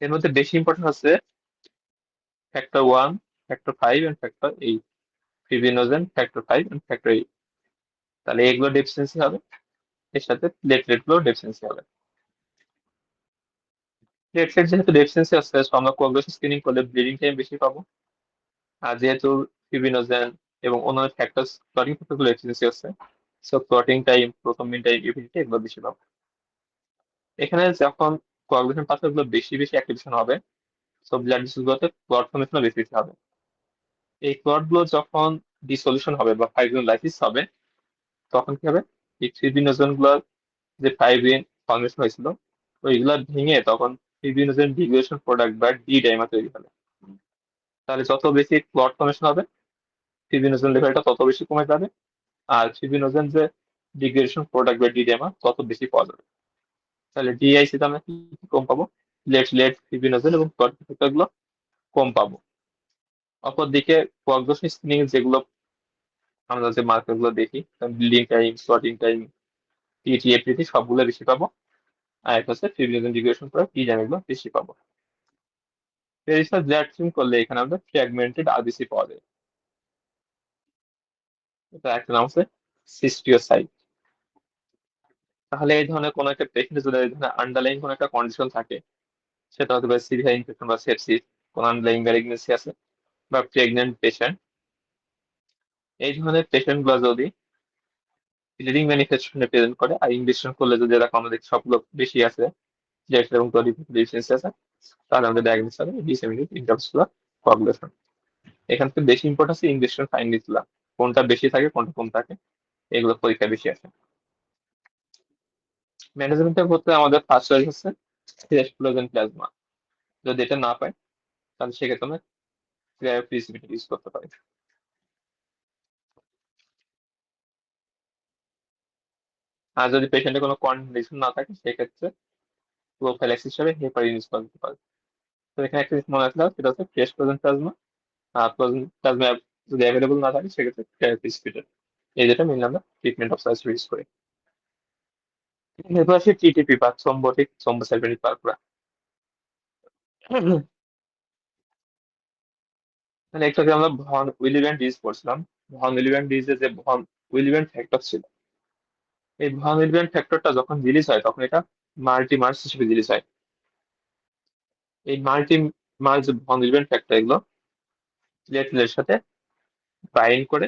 এর মধ্যে বেশি ইম্পর্টেন্ট হচ্ছে factor 1, factor 5 and factor 8, fibrinogen, factor 5 and factor 8। তাহলে এগুলো ডেফিসিয়েন্সি হবে, এর সাথে প্লেটলেট গুলো ডেফিসিয়েন্সি হবে। প্লেটলেট যেহেতু ডেফিসিয়েন্সি আছে, so আমরা কোয়াগুলেশন স্ক্রিনিং করলে ব্লিডিং টাইম বেশি পাবো। আর যেহেতু ফিব্রিনোজেন এবং অন্যান্য ফ্যাক্টরস ক্লটিং ফ্যাক্টর গুলো ডেফিসিয়েন্সি আছে, সো ক্লটিং টাইম, প্রথমিন টাইম, ইউভিডিটি এগুলো বেশি পাবো। এখানে যখন কোয়াগুলেশন পাথওয়ে গুলো বেশি বেশি অ্যাক্টিভেশন হবে, সো ব্লাড ভেসেল গুলোতে ক্লট ফর্মেশন বেশি বেশি হবে। এই ক্লট গুলো যখন ডিসলিউশন হবে বা ফাইব্রিনোলাইসিস হবে, তখন কি হবে, এই ফিব্রিনোজেন গুলোর যে ফাইব্রিন ফর্মেশন হয়েছিল ওইগুলা ভেঙে তখন ফিব্রিনোজেন ডিগ্রেডেশন প্রোডাক্ট বা ডি ডাইমার তৈরি হবে। তাহলে যত বেশি ক্লট ফর্মেশন হবে, ফিব্রিনোজেন লেভেলটা তত বেশি কমে যাবে, আর ফিব্রিনোজেন যে ডিগ্রেডেশন প্রোডাক্ট বা ডি ডাইমার তত বেশি পাওয়া যাবে। তাহলে ডিআইসি তে আমরা কি কি কম পাবো, প্লেটলেট, ফিব্রিনোজেন এবং ক্লট ফ্যাক্টর গুলো কম পাবো। অপরদিকে কোয়াগুলেশন স্ক্রিনিং যেগুলো আমরা যে মার্কার গুলো দেখি, ব্লিডিং টাইম, ক্লটিং টাইম, টিটিএফটি সবগুলো বেশি পাবো। আর একটা হচ্ছে fibrinogen degradation product D dimer গুলো বেশি পাবো। পেরিসাল ব্লাড স্ট্রিম করলে এখানে আমাদের ফ্র্যাগমেন্টেড আরবিসি পাওয়া যায়। এটা একটা নাম হচ্ছে সিস্টিওসাইট। তাহলে এই ধরনের কোনো একটা পেশেন্ট যদি এই ধরনের আন্ডারলাইন কোনো একটা কন্ডিশন থাকে, সেটা হতে পারে সিভিয়ার ইনফেকশন বা সেপসিস, কোনো আন্ডারলাইন ম্যালিগনেন্সি আছে, বা প্রেগনেন্ট পেশেন্ট, এই ধরনের পেশেন্ট গুলো যদি ব্লিডিং ম্যানিফেস্টেশনে প্রেজেন্ট করে আর ইনভেস্টিগেশন করলে যদি এরকম আমাদের সবগুলো বেশি আছে, জেড এবং ডেফিসিয়েন্সি আছে, তাহলে আমাদের ডায়াগনোস হবে ডিসেমিনেটেড ইন্টারভাস্কুলার কোয়াগুলেশন। এখান থেকে বেশি ইম্পর্টেন্স ইনভেস্টিগেশন ফাইন্ডিংস গুলা, কোনটা বেশি থাকে কোনটা কম থাকে, এগুলো পরীক্ষা বেশি আছে। ম্যানেজমেন্টের ক্ষেত্রে আমাদের ফার্স্ট চয়েস হচ্ছে ফ্লোজেন প্লাজমা। যদি এটা না পাই তাহলে সেক্ষেত্রে আমরা ক্রায়োপ্রিসিপিটেট ইউজ করতে পারি। আর যদি পেশেন্টের কোনো কন্ডিশন না থাকে সেক্ষেত্রে প্রোফাইল্যাক্স হিসেবে হেপারিন ইউজ করতে পারি। তো এখানে একটা জিনিস মনে রাখতে হবে, সেটা হচ্ছে ফ্রেশ ফ্রোজেন প্লাজমা। আর ফ্রোজেন প্লাজমা যদি অ্যাভেলেবল না থাকে সেক্ষেত্রে ক্রায়োপ্রিসিপিটেট। এই যেটা মেনলি আমরা ট্রিটমেন্ট অফ সার্চ ইউজ করি। এরপর আসি টিটিপি বা থ্রম্বোটিক থ্রম্বোসাইটোপেনিক পারপুরা। মানে একটু আগে আমরা ভন উইলিয়াম ডিজিজ পড়ছিলাম। ভন উইলিয়াম ডিজিজে যে ভন উইলিয়াম ফ্যাক্টর ছিল, এই ভন উইলিয়াম ফ্যাক্টরটা যখন রিলিজ হয় তখন এটা মাল্টি মার্স হিসেবে রিলিজ হয়। এই মাল্টি মার্স যে ভন উইলিয়াম ফ্যাক্টর, এগুলো প্লেটলেটের সাথে বাইন্ড করে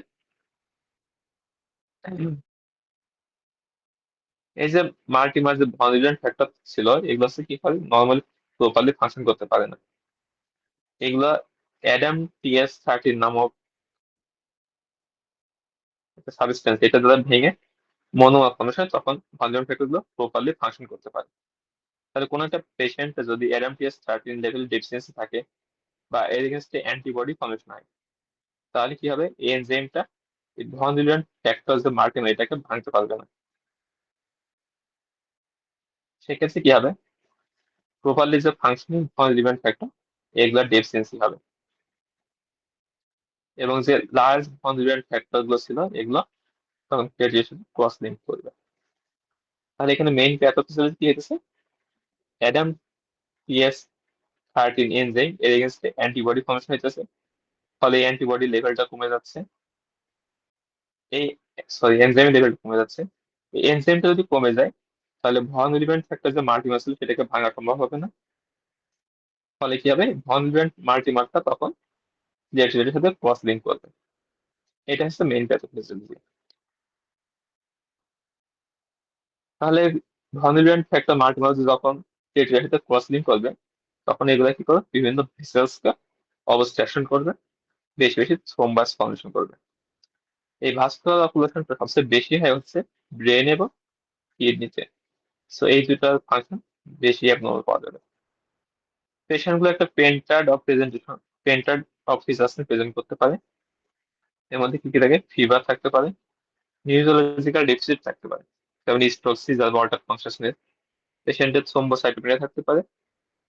এই যে মাল্টি মার্স যে ভন উইলিয়াম ফ্যাক্টর ছিল, এগুলো হচ্ছে কি করে নর্মালি প্রপারলি ফাংশন করতে পারে না। এগুলা অ্যাডাম টিএস 13 নামক একটা সাবস্টেন্স, এটা দ্বারা ভেঙে মনোমার্ফরমেশন হয়, তখন ভন উইলিয়াম ফ্যাক্টর গুলো প্রপারলি ফাংশন করতে পারে। তাহলে কোনো একটা পেশেন্ট যদি অ্যাডাম টিএস 13 লেভেল ডেফিসিয়েন্সি থাকে বা এর এগেনস্টে অ্যান্টিবডি ফর্মেশন হয়, তাহলে কি হবে, এই এনজাইমটা ভন উইলিয়াম ফ্যাক্টর যে মার্টিন এটাকে ভাঙতে পারবে না। সেক্ষেত্রে কি হবে, প্রপারলি যে ফাংশনিং ভন উইলিয়াম ফ্যাক্টর এগুলা ডেফিসিয়েন্সি হবে, এবং যে লার্জ ভন উইলিয়াম ফ্যাক্টর গুলো ছিল এগুলো তখন রেডিয়েশন ক্রস লিঙ্ক করবে। তাহলে এখানে মেইন প্যাথোফিজিওলজি কি হইতেছে, অ্যাডাম টিএস 13 এনজাইম এর এগেনস্টে অ্যান্টিবডি ফর্মেশন হইতেছে, ফলে অ্যান্টিবডি লেভেলটা কমে যাচ্ছে, এই সরি এনজাইম লেভেলটা কমে যাচ্ছে। এই এনজাইমটা যদি কমে যায় তাহলে ভন উইলিয়াম ফ্যাক্টর যে মাল্টিমার ছিল সেটাকে ভাঙা সম্ভব হবে না। ফলে কি হবে, ভন উইলিয়াম মাল্টিমারটা তখন ডিঅক্সিজেনের সাথে ক্রস লিঙ্ক করবে। এটা হচ্ছে মেইন প্যাথোফিজিওলজি। তাহলে ভন উইলিয়াম ফ্যাক্টর মাল্টিমার যখন ডিঅক্সিজেনের সাথে ক্রস লিঙ্ক করবে তখন এগুলা কি করবে, বিভিন্ন ভেসেলসকে অবস্ট্রাকশন করবে, বেশি বেশি থ্রোম্বাস ফর্মেশন করবে। এই ভাস্কুলার অকুলেশনটা সবচেয়ে বেশি হয় হচ্ছে ব্রেন এবং কিডনিতে। সো এই দুটার ফাংশন বেশি অ্যাবনর্মাল পাওয়া যাবে। পেশেন্ট গুলো একটা pentad of presentation, pentad of features present করতে পারে। এর মধ্যে কি কি থাকে, ফিভার থাকতে পারে, নিউরোলজিক্যাল ডেফিসিট থাকতে পারে, যেমন স্ট্রোক, সিজার, ওয়াটার কনসাসনেস। পেশেন্টের থ্রোম্বোসাইটোপেনিয়া থাকতে পারে,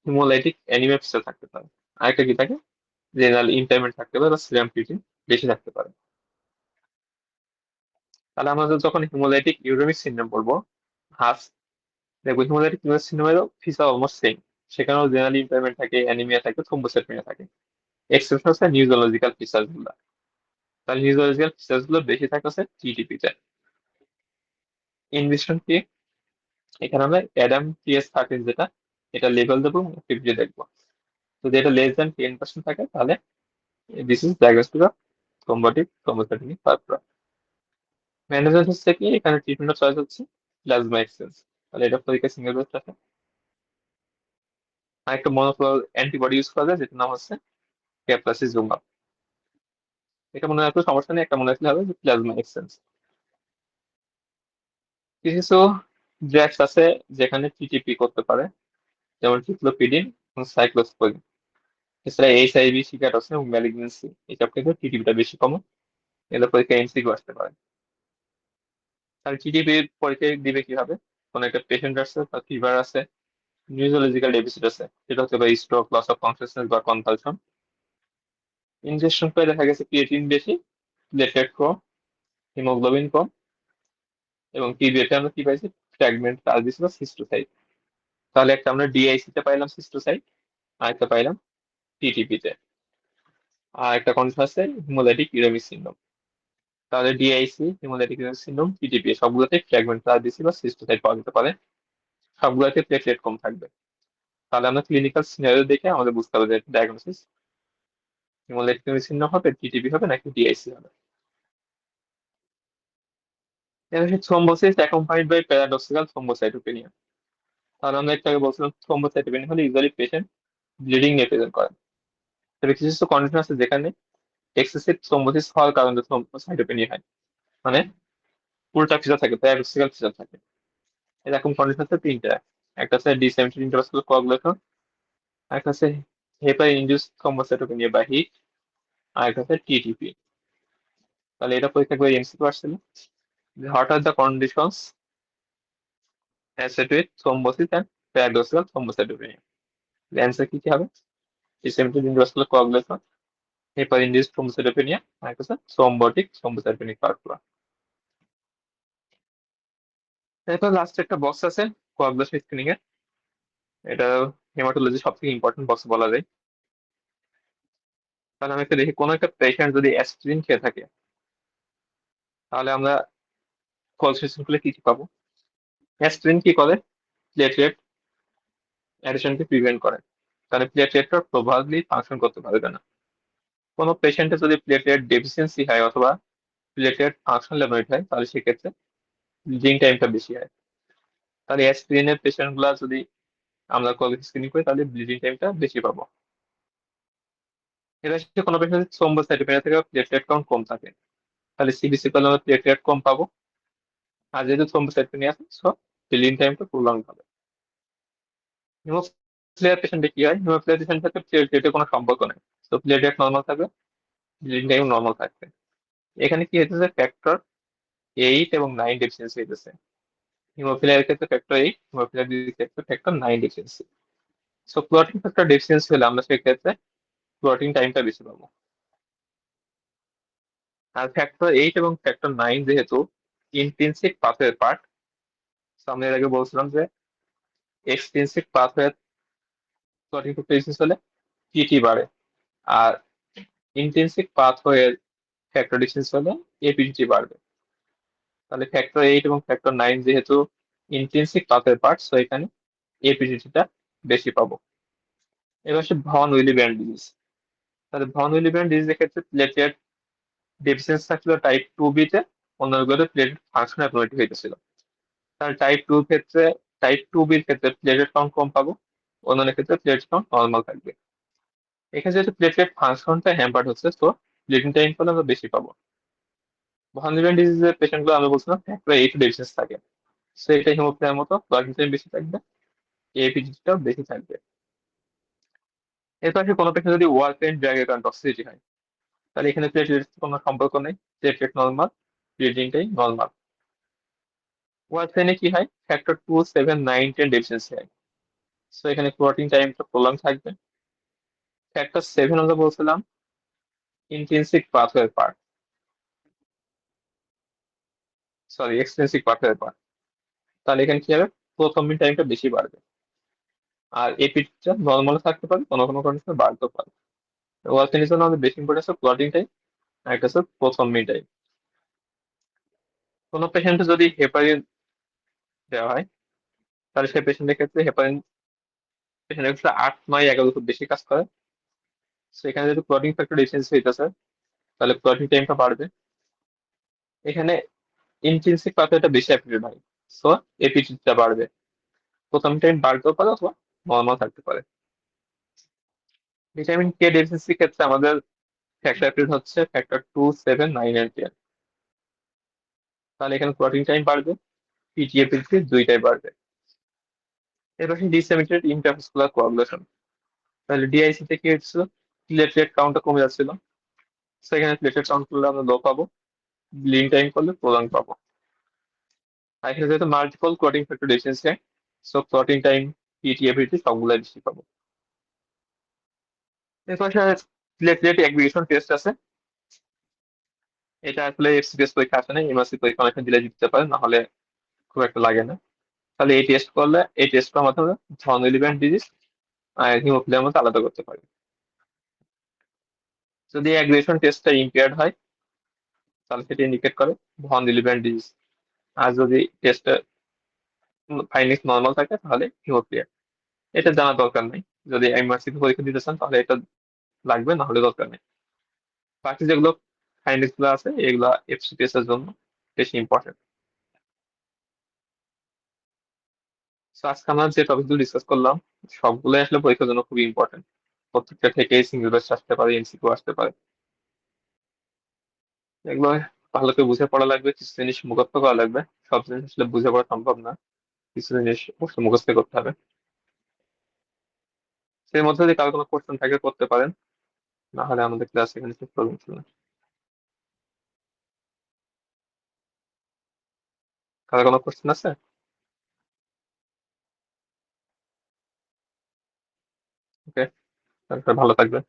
হিমোলাইটিক অ্যানিমিয়া ফিচার থাকতে পারে। আরেকটা কি থাকে, রেনাল ইম্পায়ারমেন্ট থাকতে পারে বা সিরাম ক্রিয়েটিন বেশি থাকতে পারে। তাহলে আমাদের যখন হিমোলাইটিক ইউরেমিক সিনড্রোম পড়বো, হাস দেখবো হিমোলাইটিক ইউরেমিক সিনড্রোমেরও ফিচার অলমোস্ট সেম। সেখানেও রেনাল ইম্পায়ারমেন্ট থাকে, অ্যানিমিয়া থাকে, থ্রোম্বোসাইটোপেনিয়া থাকে। এক্সেপশন হচ্ছে নিউরোলজিক্যাল ফিচার গুলো। তাহলে নিউরোলজিক্যাল ফিচার্স গুলো বেশি থাকে হচ্ছে টিটিপি তে। ইনভেস্টমেন্ট কি, এখানে আমরা অ্যাডাম টিএস 13 যেটা, এটা লেভেল দেবো, অ্যাক্টিভিটি দেখবো। যদি এটা লেস দ্যান 10% থাকে তাহলে this is diagnostic of thrombotic thrombocytopenic purpura. Management হচ্ছে কি, এখানে ট্রিটমেন্ট চয়েস হচ্ছে প্লাজমা এক্সচেঞ্জ। তাহলে এটা পরীক্ষা সিঙ্গেল বেস্ট আছে। আর একটা মনোক্লোনাল অ্যান্টিবডি ইউজ করা যায় যেটার নাম হচ্ছে ক্যাপ্লাসিজুমাব। এটা মনে রাখলে সমস্যা নেই, একটা মনে রাখলে হবে যে প্লাজমা এক্সচেঞ্জ। কিছু কিছু ড্রাগস আছে যেখানে টিটিপি করতে পারে, যেমন টিক্লোপিডিন এবং সাইক্লোস্পোরিন। এছাড়া এইচআইভি, সিকাটোসিন এবং ম্যালিগনেন্সি এইসব ক্ষেত্রে টিটিপিটা বেশি কমন। এগুলো পরীক্ষা এমসিকিউ আসতে পারে। তাহলে টিটিপি পরীক্ষা দিবে কিভাবে, কোন একটা পেশেন্ট আছে, তার ফিভার আছে, নিউরোলজিক্যাল ডেফিসিট আছে, সেটা হতে পারে স্ট্রোক, লস অফ কনসিয়াসনেস বা কনভালশন। ইনজেকশন করে দেখা গেছে ক্রিয়েটিন বেশি, প্লেটলেট কম, হিমোগ্লোবিন কম, এবং টিবিএতে আমরা কি পাইছি, ফ্র্যাগমেন্ট কাজ দিছিল সিস্টোসাইট। তাহলে একটা আমরা ডিআইসি তে পাইলাম সিস্টোসাইট, আর একটা পাইলাম টিটিপি তে। আর একটা কন্ডিশন আছে হিমোলাইটিক ইউরেমিক সিনড্রোম। তাহলে DIC, haemolytic uraemic syndrome, TTP সবগুলোতে ফ্র্যাগমেন্ট কাজ দিছি বা সিস্টোসাইট পাওয়া যেতে পারে, সবগুলোতে প্লেটলেট কম থাকবে। তাহলে আমরা ক্লিনিক্যাল সিনারিও দেখে আমাদের বুঝতে হবে যে ডায়াগনোসিস হিমোলাইটিক ইউরেমিক সিনড্রোম হবে, টিটিপি হবে নাকি ডিআইসি হবে। এবার thrombosis accompanied by paradoxical thrombocytopenia. তাহলে আমরা একটু আগে বলছিলাম থ্রোম্বোসাইটোপেনিয়া হলে ইউজুয়ালি পেশেন্ট ব্লিডিং নিয়ে প্রেজেন্ট করে। তবে কিছু কিছু কন্ডিশন আছে যেখানে এক্সেসিভ থ্রোম্বোসিস হওয়ার কারণে থ্রোম্বোসাইটোপেনিয়া হয়, মানে উল্টা ফিচার থাকে, প্যারাডক্সিক্যাল ফিচার থাকে। এরকম কন্ডিশন আছে তিনটা, একটা আছে ডিসেমিনেটেড ইন্টারভাস্কুলার কোয়াগুলেশন, একটা আছে হেপার ইনডিউস থ্রোম্বোসাইটোপেনিয়া বা হিট, আর একটা আছে টিটিপি। তাহলে এটা পরীক্ষা করে এমসিকিউ আসছিল, what are the conditions associated thrombosis and paradoxical thrombocytopenia. Answer কি কি হবে, disseminated intravascular coagulation, heparin induced thrombocytopenia, আর একটা আছে থ্রোম্বোটিক থ্রোম্বোসাইটোপেনিক পারপুরা। এরপর লাস্ট একটা বক্স আছে কোয়াগুলেশন স্ক্রিনিং এর। এটা হেমাটোলজি সব থেকে ইম্পর্টেন্ট বক্স বলা যায়। তাহলে আমি একটা দেখি, কোনো একটা পেশেন্ট যদি অ্যাসপিরিন খেয়ে থাকে তাহলে আমরা কোয়াগুলেশন করলে কি কি পাবো। অ্যাসপিরিন কি করে, প্লেটলেট অ্যাডিশনকে প্রিভেন্ট করে, তাহলে প্লেটলেটটা প্রভাবলি ফাংশন করতে পারবে না। কোনো পেশেন্টের যদি প্লেটলেট ডেফিসিয়েন্সি হয় অথবা প্লেটলেট ফাংশন লেভেল হয় তাহলে সেক্ষেত্রে ব্লিডিং টাইমটা বেশি হয়। তাহলে অ্যাসপিরিনের পেশেন্ট গুলা যদি আমরা কোয়ালিটি স্ক্রিনিং করি তাহলে ব্লিডিং টাইমটা বেশি পাবো। এটা হচ্ছে কোনো পেশেন্ট থ্রোম্বোসাইটোপেনিয়া থেকে প্লেটলেট কাউন্ট কম থাকে, তাহলে সিবিসি করলে আমরা প্লেটলেট কম পাবো। আর যেহেতু থ্রোম্বোসাইটোপেনিয়া আছে সো ব্লিডিং টাইমটা প্রলং হবে। হিমোফিলিয়া পেশেন্টে কি হয়, হিমোফিলিয়া পেশেন্টের সাথে প্লেটলেটের কোনো সম্পর্ক নেই, তো প্লেটলেট নর্মাল থাকবে, ব্লিডিং টাইম নর্মাল থাকবে। এখানে কি হইতেছে, ফ্যাক্টর 8 এবং 9 ডেফিসিয়েন্সি হইতেছে। হিমোফিলিয়ার ক্ষেত্রে ফ্যাক্টর 8, হিমোফিলিয়ার ডিজিজ ক্ষেত্রে factor 9 deficiency. So clotting factor deficiency হলে আমরা সেক্ষেত্রে ক্লটিং টাইমটা বেশি পাবো। আর ফ্যাক্টর 8 এবং ফ্যাক্টর 9 যেহেতু ইন্ট্রিনসিক পাথওয়ে পার্ট, আমি এর আগে বলছিলাম যে extrinsic pathway clotting factor deficiency হলে টিটি বাড়ে, আর ইন্ট্রিনসিক পাথওয়ে ফ্যাক্টর ডিফিসিয়েন্সি হলে এপিডিটি বাড়বে। তাহলে ফ্যাক্টর 8 এবং ফ্যাক্টর 9 যেহেতু ইন্ট্রিনসিক পাথওয়ে পার্ট, সো এখানে এপিডিটিটা বেশি পাবো। এবার হচ্ছে ভন উইলিব্যান্ড ডিজিজ। তাহলে ভন উইলিব্যান্ড ডিজিজের ক্ষেত্রে প্লেটলেট ডেফিসিয়েন্সি থাকছিল টাইপ 2B তে, অন্যগুলোতে প্লেটলেট ফাংশন অ্যাবনর্মালিটি হইতেছিল। তাহলে টাইপ 2 ক্ষেত্রে প্লেটলেট কাউন্ট কম পাবো, অন্যান্য ক্ষেত্রে প্লেটলেট কাউন্ট নর্মাল থাকবে। এখানে যেহেতু প্লেটলেট ফাংশনটা হ্যাম্পার্ড হচ্ছে, তো ব্লিডিং টাইম ফলে আমরা বেশি পাবো। ভন উইলিব্যান্ড ডিজিজের পেশেন্ট গুলো আমি বলছিলাম ফ্যাক্টর 8 ডেফিসিয়েন্সি থাকে, সো এটা হিমোফিলিয়ার মতো ব্লিডিং টাইম বেশি থাকবে, এপিজিটাও বেশি থাকবে। এর পাশে কোনো পেশেন্ট যদি ওয়ারফেরিন ড্রাগ এর কারণে টক্সিসিটি হয়, তাহলে এখানে প্লেটলেট কোনো সম্পর্ক নেই, প্লেটলেট নর্মাল, ব্লিডিংটাই নর্মাল। ওয়ারফেরিনে কি হয়, ফ্যাক্টর 2, 7, 9, 10 ডেফিসিয়েন্সি হয়, সো এখানে ক্লটিং টাইমটা প্রলং থাকবে। ফ্যাক্টর 7 আমরা বলছিলাম intrinsic pathway part, sorry extrinsic pathway part, তাহলে এখানে কি হবে, প্রথমিন টাইমটা বেশি বাড়বে। আর এপিটা নর্মাল থাকতে পারে, কোনো কোনো কন্ডিশনে বাড়তেও পারে। ওয়ারফেরিনের জন্য আমাদের বেশি ইম্পর্টেন্স হচ্ছে ক্লটিং টাইম, আর একটা হচ্ছে প্রথমিন টাইম। কোনো পেশেন্টে যদি হেপারিন দেওয়া হয়, তাহলে সেই পেশেন্টের ক্ষেত্রে হেপারিন পেশেন্টের ক্ষেত্রে 8, 9, 11 খুব বেশি কাজ করে। সেখানে যদি ক্লটিং ফ্যাক্টর ডিফিসিয়েন্সি হইতেছে, তাহলে ক্লটিং টাইমটা বাড়বে। এখানে ইন্ট্রিনসিক পাথওয়েটা বেশি অ্যাক্টিভেট হয়, সো এপিটিটা বাড়বে। প্রথম টাইম বাড়তেও পারে অথবা নর্মাল থাকতে পারে। ভিটামিন K ডেফিসিয়েন্সির ক্ষেত্রে আমাদের ফ্যাক্টর অ্যাক্টিভ হচ্ছে ফ্যাক্টর 2, 7, 9 and 10, তাহলে এখানে ক্লটিং টাইম বাড়বে, পিটিএপিসি দুইটাই বাড়বে। এর পাশে ডিসেমিনেটেড ইন্ট্রাভাস্কুলার কোয়াগুলেশন, তাহলে ডিআইসি তে কি হচ্ছে, প্লেটলেট কাউন্টটা কমে যাচ্ছিল, সেখানে প্লেটলেট কাউন্ট করলে আমরা লো পাবো, ব্লিডিং টাইম করলে প্রলং পাবো। আর এখানে যেহেতু multiple clotting factor deficiency, so clotting time, PT APTT সবগুলাই বেশি পাবো। এর পাশে প্লেটলেট অ্যাগ্রিগেশন টেস্ট আছে, এটা আসলে এফসিপিএস পরীক্ষা আসে না, এমআরসি পরীক্ষা অনেকটা দিলে দিতে পারে, না হলে খুব একটা লাগে না। তাহলে এই টেস্ট করলে, এই টেস্ট করার মাধ্যমে ভন উইলিব্যান্ড ডিজিজ আর হিমোফিলিয়ার মধ্যে আলাদা করতে পারি। যদি অ্যাগ্রিগেশন টেস্টটা ইম্পেয়ার্ড হয়, তাহলে সেটা ইন্ডিকেট করে ভন উইলিব্যান্ড ডিজিজ। আর যদি টেস্টে ফাইন্ডিংস নর্মাল থাকে, তাহলে হিমোফিলিয়া। এটা জানা দরকার নেই, যদি এমআরসি পরীক্ষা দিতে চান তাহলে এটা লাগবে, না হলে দরকার নেই। বাকি যেগুলো ফাইন্ডিংস গুলো আছে, এগুলা এফসিপিএস এর জন্য বেশি ইম্পর্টেন্ট। আজকে আমরা যে টপিকগুলো ডিসকাস করলাম, সবগুলোই আসলে পরীক্ষার জন্য খুবই ইম্পর্টেন্ট। প্রত্যেকটা থেকেই সিঙ্গেল বেস্ট আসতে পারে, এমসিকিউ আসতে পারে। এগুলো ভালো করে বুঝে পড়া লাগবে, কিছু জিনিস মুখস্থ করা লাগবে। সব জিনিস আসলে বুঝে পড়া সম্ভব না, কিছু জিনিস অবশ্যই মুখস্থ করতে হবে। সেই মধ্যে যদি কারো কোনো কোশ্চেন থাকে করতে পারেন, না হলে আমাদের ক্লাস এখানে শেষ করবেন। কারো কোনো কোশ্চেন আছে? ওকে, তারপরে ভালো থাকবেন।